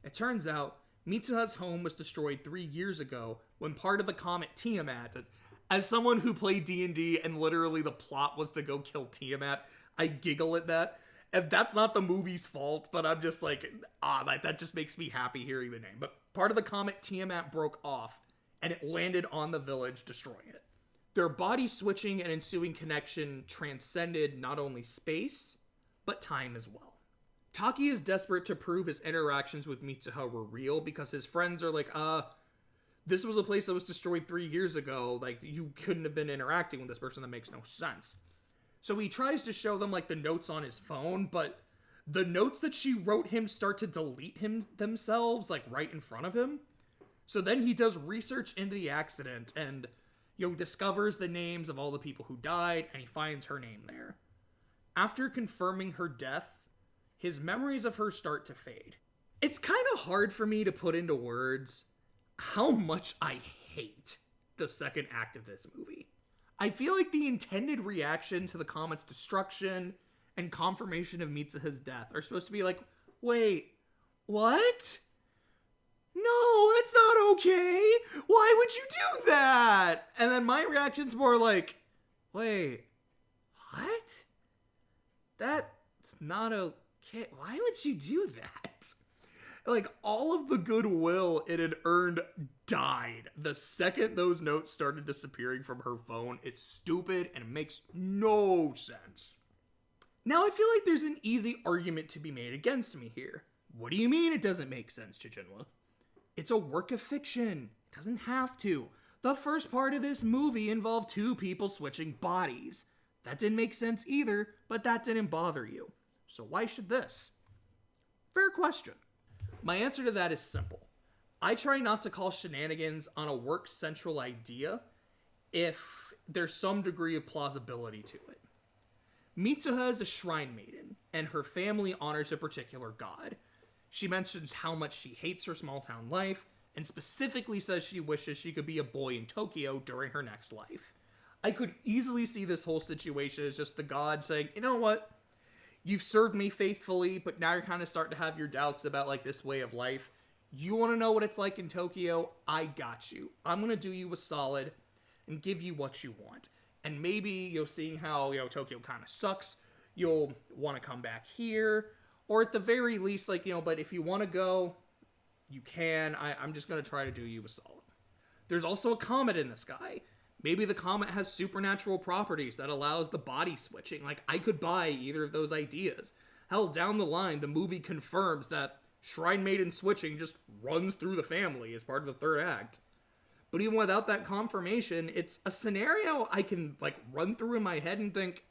It turns out, Mitsuha's home was destroyed 3 years ago when part of the comet Tiamat. As someone who played D&D and literally the plot was to go kill Tiamat, I giggle at that. And that's not the movie's fault, but I'm just like, that just makes me happy hearing the name. But part of the comet Tiamat broke off, and it landed on the village, destroying it. Their body switching and ensuing connection transcended not only space, but time as well. Taki is desperate to prove his interactions with Mitsuha were real because his friends are like, this was a place that was destroyed 3 years ago. Like, you couldn't have been interacting with this person. That makes no sense. So he tries to show them, like, the notes on his phone, but the notes that she wrote him start to delete themselves, like, right in front of him. So then he does research into the accident and, discovers the names of all the people who died, and he finds her name there. After confirming her death, his memories of her start to fade. It's kind of hard for me to put into words how much I hate the second act of this movie. I feel like the intended reaction to the comet's destruction and confirmation of Mitsuha's death are supposed to be like, wait, what? No, that's not okay. Why would you do that? And then my reaction's more like, wait, what? That's not okay. Why would you do that? Like, all of the goodwill it had earned died the second those notes started disappearing from her phone. It's stupid and it makes no sense. Now, I feel like there's an easy argument to be made against me here. What do you mean it doesn't make sense, JJNW? It's a work of fiction. It doesn't have to. The first part of this movie involved two people switching bodies. That didn't make sense either, but that didn't bother you. So why should this? Fair question. My answer to that is simple. I try not to call shenanigans on a work central idea if there's some degree of plausibility to it. Mitsuha is a shrine maiden, and her family honors a particular god. She mentions how much she hates her small town life, and specifically says she wishes she could be a boy in Tokyo during her next life. I could easily see this whole situation as just the god saying, you know what? You've served me faithfully, but now you're kind of starting to have your doubts about like this way of life. You want to know what it's like in Tokyo? I got you. I'm going to do you a solid and give you what you want. And maybe, seeing how, Tokyo kind of sucks, you'll want to come back here. Or at the very least, but if you want to go, you can. I'm just going to try to do you a solid. There's also a comet in the sky. Maybe the comet has supernatural properties that allows the body switching. I could buy either of those ideas. Hell, down the line, the movie confirms that Shrine Maiden switching just runs through the family as part of the third act. But even without that confirmation, it's a scenario I can, run through in my head and think,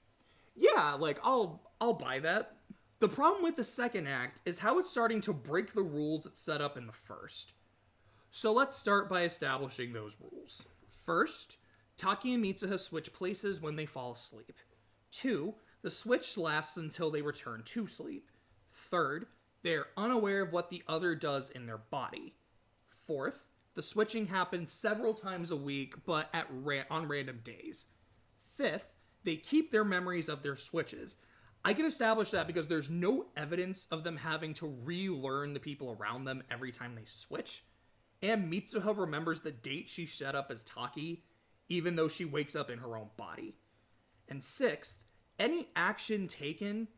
yeah, I'll buy that. The problem with the second act is how it's starting to break the rules it set up in the first. So let's start by establishing those rules. First, Taki and Mitsuha switch places when they fall asleep. 2, the switch lasts until they return to sleep. 3rd, they are unaware of what the other does in their body. 4th, the switching happens several times a week, but on random days. 5th, they keep their memories of their switches. I can establish that because there's no evidence of them having to relearn the people around them every time they switch. And Mitsuha remembers the date she set up as Taki, even though she wakes up in her own body. And 6th, any action taken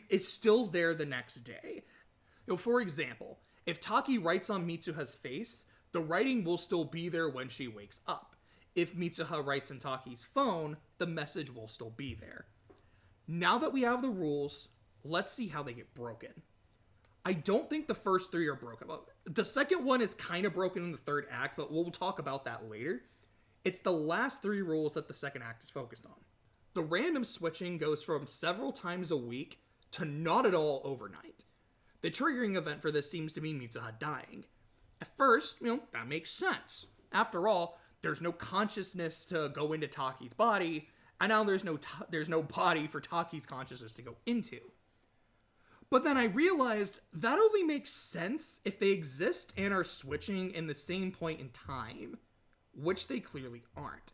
is still there the next day. For example, if Taki writes on Mitsuha's face, the writing will still be there when she wakes up. If Mitsuha writes in Taki's phone, the message will still be there. Now that we have the rules, let's see how they get broken. I don't think the first 3 are broken. The second one is kind of broken in the third act, but we'll talk about that later. It's the last 3 rules that the second act is focused on. The random switching goes from several times a week to not at all overnight. The triggering event for this seems to be Mitsuha dying. At first, that makes sense. After all, there's no consciousness to go into Taki's body, and now there's no body for Taki's consciousness to go into. But then I realized that only makes sense if they exist and are switching in the same point in time, which they clearly aren't.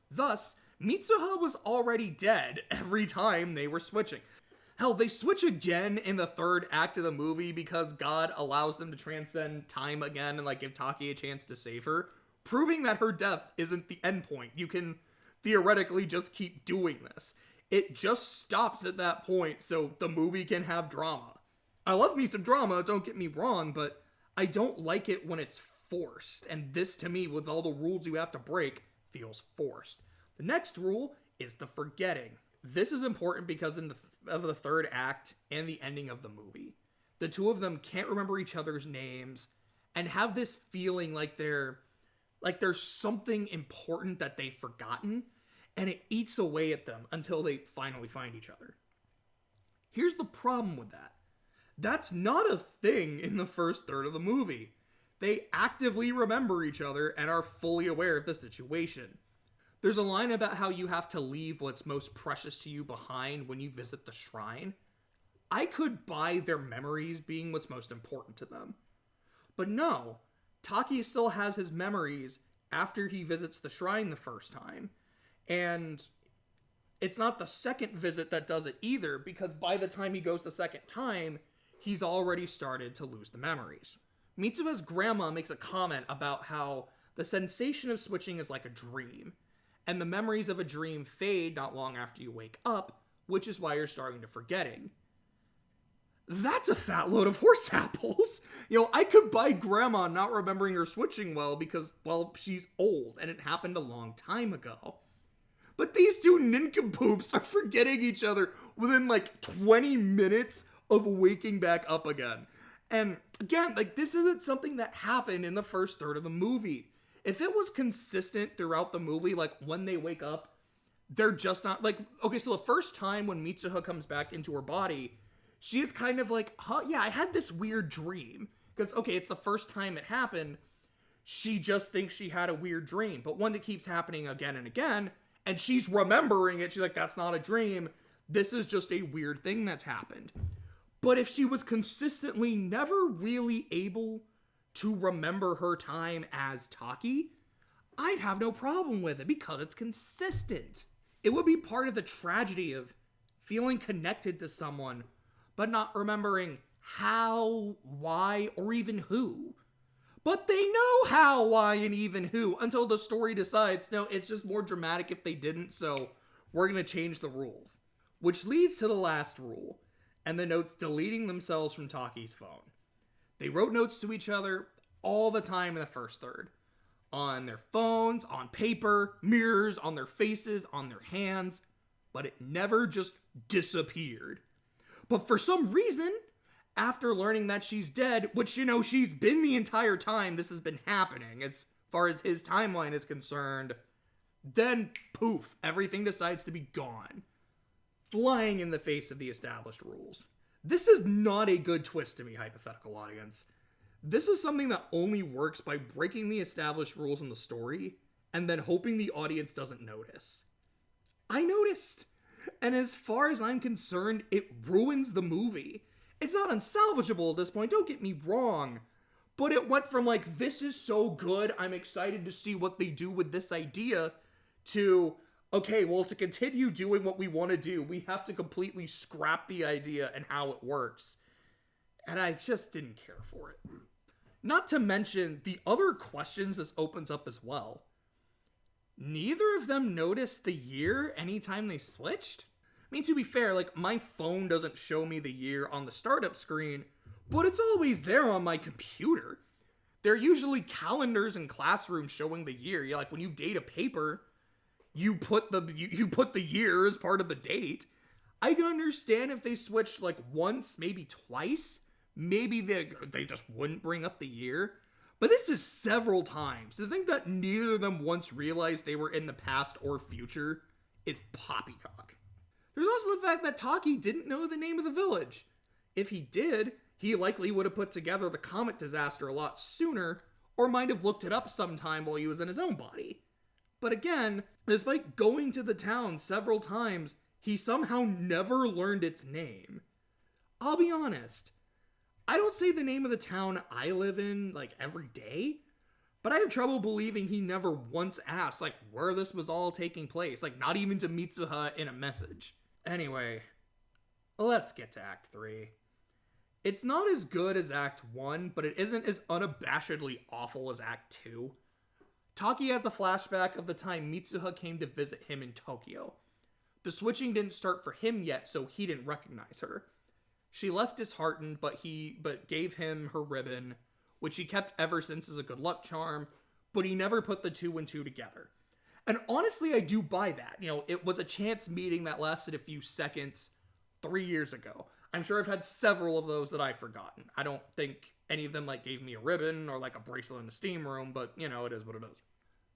Thus, Mitsuha was already dead every time they were switching. Hell, they switch again in the third act of the movie because God allows them to transcend time again and give Taki a chance to save her, proving that her death isn't the end point. You can theoretically just keep doing this. It just stops at that point so the movie can have drama. I love me some drama, don't get me wrong, but I don't like it when it's forced. And this, to me, with all the rules you have to break, feels forced. The next rule is the forgetting. This is important because of the third act and the ending of the movie, the two of them can't remember each other's names and have this feeling like there's something important that they've forgotten, and it eats away at them until they finally find each other. Here's the problem with that. That's not a thing in the first third of the movie. They actively remember each other and are fully aware of the situation. There's a line about how you have to leave what's most precious to you behind when you visit the shrine. I could buy their memories being what's most important to them. But no, Taki still has his memories after he visits the shrine the first time. And it's not the second visit that does it either, because by the time he goes the second time, he's already started to lose the memories. Mitsuha's grandma makes a comment about how the sensation of switching is like a dream, and the memories of a dream fade not long after you wake up, which is why you're starting to forgetting. That's a fat load of horse apples. I could buy grandma not remembering her switching well because, she's old and it happened a long time ago. But these two nincompoops are forgetting each other within 20 minutes of waking back up again. And again, this isn't something that happened in the first third of the movie. If it was consistent throughout the movie, when they wake up, they're just not, okay, so the first time when Mitsuha comes back into her body, she is kind of like, huh, yeah, I had this weird dream. Because, okay, it's the first time it happened. She just thinks she had a weird dream, but one that keeps happening again and again, and she's remembering it. She's like, that's not a dream. This is just a weird thing that's happened. But if she was consistently never really able to remember her time as Taki, I'd have no problem with it because it's consistent. It would be part of the tragedy of feeling connected to someone, but not remembering how, why, or even who. But they know how, why, and even who until the story decides, no, it's just more dramatic if they didn't, so we're going to change the rules. Which leads to the last rule, and the notes deleting themselves from Taki's phone. They wrote notes to each other all the time in the first third. On their phones, on paper, mirrors, on their faces, on their hands, but it never just disappeared. But for some reason, after learning that she's dead, which, you know, she's been the entire time this has been happening, as far as his timeline is concerned, then poof, everything decides to be gone, flying in the face of the established rules. This is not a good twist to me, hypothetical audience. This is something that only works by breaking the established rules in the story and then hoping the audience doesn't notice. I noticed, and as far as I'm concerned, it ruins the movie. It's not unsalvageable at this point, don't get me wrong, but it went from like, this is so good, I'm excited to see what they do with this idea, to, okay, well, to continue doing what we want to do, we have to completely scrap the idea and how it works. And I just didn't care for it. Not to mention the other questions this opens up as well. Neither of them noticed the year anytime they switched. I mean, to be fair, like, my phone doesn't show me the year on the startup screen, but it's always there on my computer. There are usually calendars in classrooms showing the year. You're like, when you date a paper, you put the year as part of the date. I can understand if they switched like once, maybe twice. Maybe they just wouldn't bring up the year. But this is several times. To think that neither of them once realized they were in the past or future is poppycock. There's also the fact that Taki didn't know the name of the village. If he did, he likely would have put together the comet disaster a lot sooner, or might have looked it up sometime while he was in his own body. But again, despite going to the town several times, he somehow never learned its name. I'll be honest, I don't say the name of the town I live in, like, every day, but I have trouble believing he never once asked, like, where this was all taking place, like, not even to Mitsuha in a message. Anyway, let's get to Act 3. It's not as good as Act 1, but it isn't as unabashedly awful as Act 2. Taki has a flashback of the time Mitsuha came to visit him in Tokyo. The switching didn't start for him yet, so he didn't recognize her. She left disheartened, but gave him her ribbon, which he kept ever since as a good luck charm, but he never put the two and two together. And honestly, I do buy that. You know, it was a chance meeting that lasted a few seconds 3 years ago. I'm sure I've had several of those that I've forgotten. I don't think any of them like gave me a ribbon or like a bracelet in the steam room, but you know, it is what it is.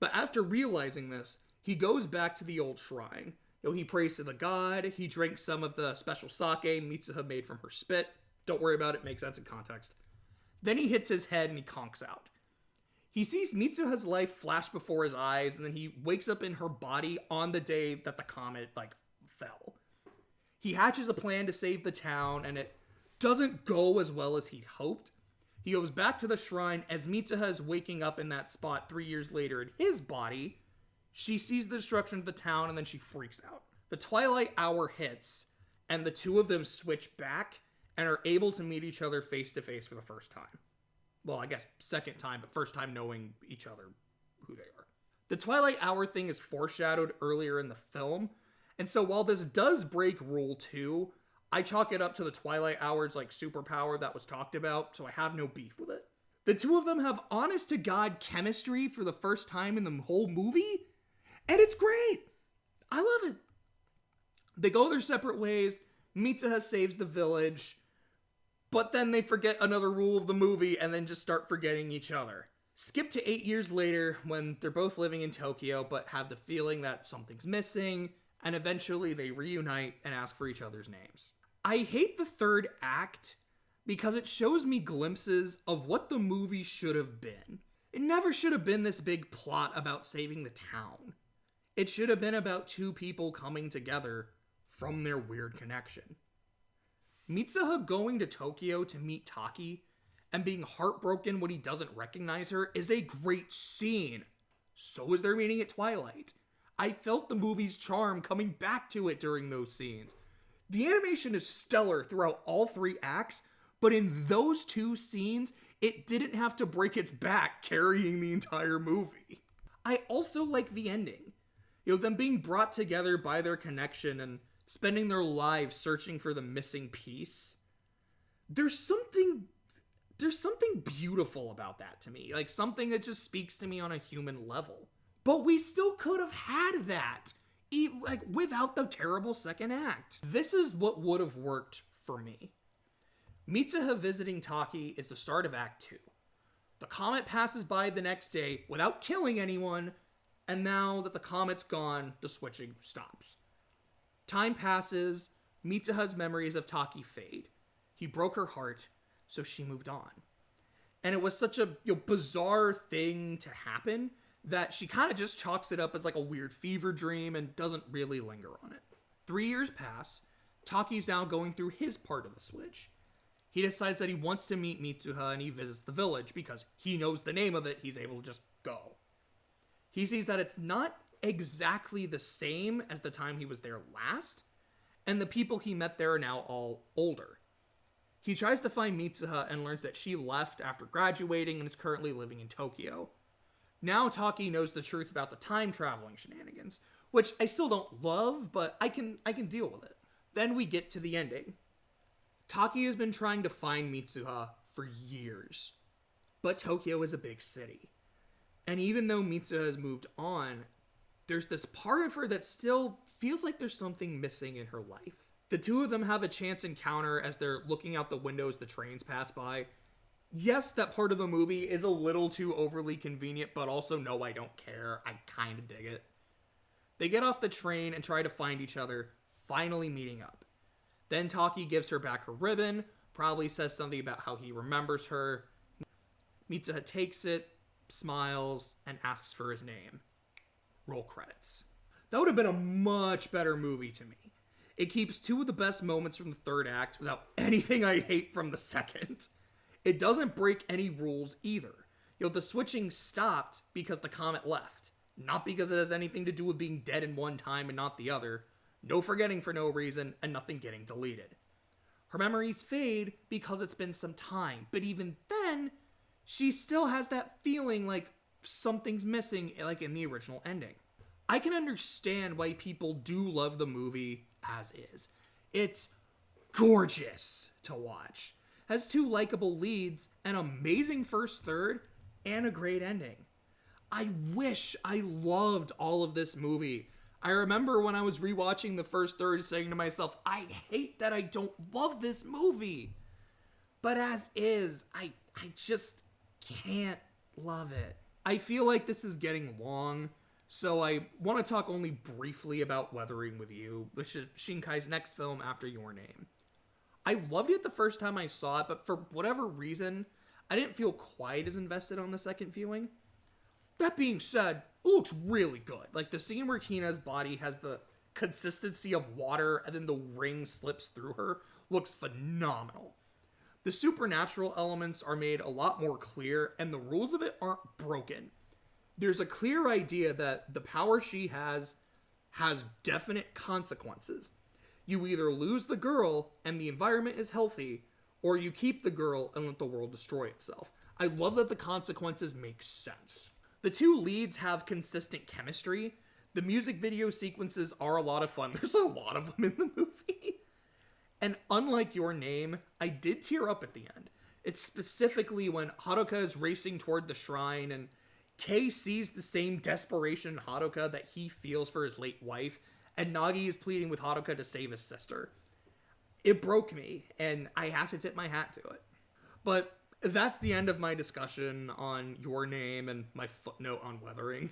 But after realizing this, he goes back to the old shrine. You know, he prays to the god, he drinks some of the special sake Mitsuha made from her spit. Don't worry about it, makes sense in context. Then he hits his head and he conks out. He sees Mitsuha's life flash before his eyes, and then he wakes up in her body on the day that the comet, fell. He hatches a plan to save the town, and it doesn't go as well as he'd hoped. He goes back to the shrine as Mitsuha is waking up in that spot 3 years later in his body. She sees the destruction of the town, and then she freaks out. The twilight hour hits, and the two of them switch back and are able to meet each other face to face for the first time. Well, I guess second time, but first time knowing each other, who they are. The twilight hour thing is foreshadowed earlier in the film, and so while this does break Rule 2, I chalk it up to the twilight hour's superpower that was talked about, so I have no beef with it. The two of them have honest-to-God chemistry for the first time in the whole movie, and it's great! I love it! They go their separate ways, Mitsuha saves the village, but then they forget another rule of the movie and then just start forgetting each other. Skip to 8 years later when they're both living in Tokyo but have the feeling that something's missing, and eventually they reunite and ask for each other's names. I hate the third act because it shows me glimpses of what the movie should have been. It never should have been this big plot about saving the town. It should have been about two people coming together from their weird connection. Mitsuha going to Tokyo to meet Taki and being heartbroken when he doesn't recognize her is a great scene. So is their meeting at Twilight. I felt the movie's charm coming back to it during those scenes. The animation is stellar throughout all three acts, but in those two scenes, it didn't have to break its back carrying the entire movie. I also like the ending. Them being brought together by their connection and spending their lives searching for the missing piece. There's something beautiful about that to me. Like something that just speaks to me on a human level. But we still could have had that, without the terrible second act. This is what would have worked for me. Mitsuha visiting Taki is the start of Act 2. The comet passes by the next day without killing anyone, and now that the comet's gone, the switching stops. Time passes, Mitsuha's memories of Taki fade. He broke her heart, so she moved on. And it was such a bizarre thing to happen that she kind of just chalks it up as like a weird fever dream and doesn't really linger on it. 3 years pass. Taki's now going through his part of the switch. He decides that he wants to meet Mitsuha and he visits the village because he knows the name of it. He's able to just go. He sees that it's not exactly the same as the time he was there last, and the people he met there are now all older. He tries to find Mitsuha and learns that she left after graduating and is currently living in Tokyo. Now Taki knows the truth about the time traveling shenanigans, which I still don't love, but I can deal with it. Then we get to the ending. Taki has been trying to find Mitsuha for years, but Tokyo is a big city. And even though Mitsuha has moved on, there's this part of her that still feels like there's something missing in her life. The two of them have a chance encounter as they're looking out the window as the trains pass by. Yes, that part of the movie is a little too overly convenient, but also no, I don't care. I kind of dig it. They get off the train and try to find each other, finally meeting up. Then Taki gives her back her ribbon, probably says something about how he remembers her. Mitsuha takes it, smiles, and asks for his name. Roll credits. That would have been a much better movie to me. It keeps two of the best moments from the third act without anything I hate from the second. It doesn't break any rules either. The switching stopped because the comet left, not because it has anything to do with being dead in one time and not the other. No forgetting for no reason, and nothing getting deleted. Her memories fade because it's been some time, but even then, she still has that feeling like something's missing, like in the original ending. I can understand why people do love the movie as is. It's gorgeous to watch. Has two likable leads, an amazing first third, and a great ending. I wish I loved all of this movie. I remember when I was rewatching the first third saying to myself, I hate that I don't love this movie. But as is, I just can't love it. I feel like this is getting long, so I want to talk only briefly about Weathering with You, which is Shinkai's next film after Your Name. I loved it the first time I saw it, but for whatever reason, I didn't feel quite as invested on the second viewing. That being said, it looks really good. Like the scene where Kina's body has the consistency of water and then the ring slips through her looks phenomenal. The supernatural elements are made a lot more clear and the rules of it aren't broken. There's a clear idea that the power she has definite consequences. You either lose the girl and the environment is healthy, or you keep the girl and let the world destroy itself. I love that the consequences make sense. The two leads have consistent chemistry. The music video sequences are a lot of fun. There's a lot of them in the movie. And unlike Your Name, I did tear up at the end. It's specifically when Haruka is racing toward the shrine and Kei sees the same desperation in Haruka that he feels for his late wife, and Nagi is pleading with Haruka to save his sister. It broke me, and I have to tip my hat to it. But that's the end of my discussion on Your Name and my footnote on Weathering.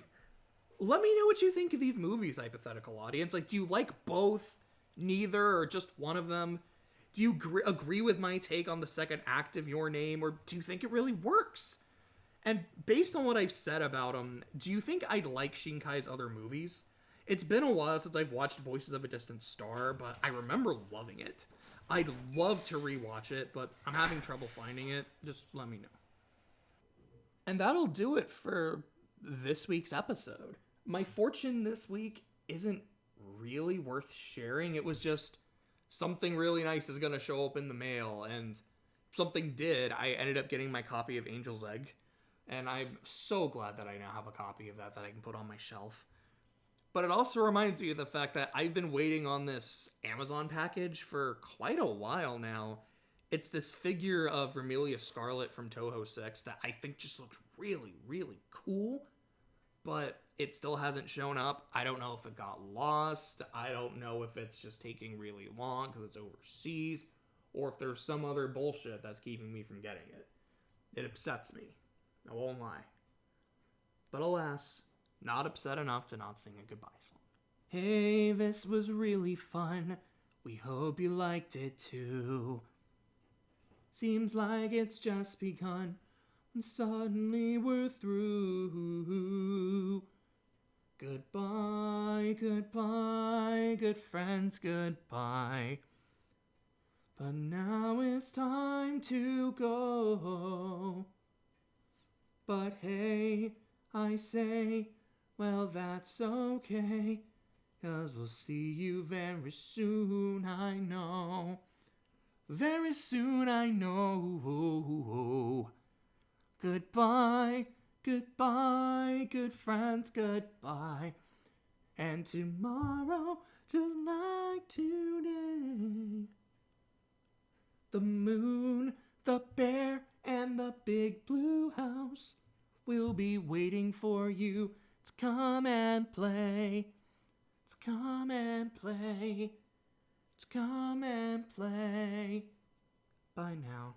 Let me know what you think of these movies, hypothetical audience. Like, do you like both, neither, or just one of them? Do you agree with my take on the second act of Your Name, or do you think it really works? And based on what I've said about him, do you think I'd like Shinkai's other movies? It's been a while since I've watched Voices of a Distant Star, but I remember loving it. I'd love to rewatch it, but I'm having trouble finding it. Just let me know. And that'll do it for this week's episode. My fortune this week isn't really worth sharing. It was just something really nice is going to show up in the mail, and something did. I ended up getting my copy of Angel's Egg, and I'm so glad that I now have a copy of that I can put on my shelf. But it also reminds me of the fact that I've been waiting on this Amazon package for quite a while now. It's this figure of Remilia Scarlet from Toho 6 that I think just looks really, really cool, but it still hasn't shown up. I don't know if it got lost. I don't know if it's just taking really long because it's overseas, or if there's some other bullshit that's keeping me from getting it. It upsets me. I won't lie. But alas, not upset enough to not sing a goodbye song. Hey, this was really fun. We hope you liked it too. Seems like it's just begun, and suddenly we're through. Goodbye, goodbye, good friends, goodbye. But now it's time to go. But hey, I say, well, that's okay, 'cause we'll see you very soon, I know. Very soon, I know. Goodbye, goodbye, good friends, goodbye. And tomorrow, just like today, the moon, the bear, and the big blue house will be waiting for you to come and play. To come and play. To come and play. Bye now.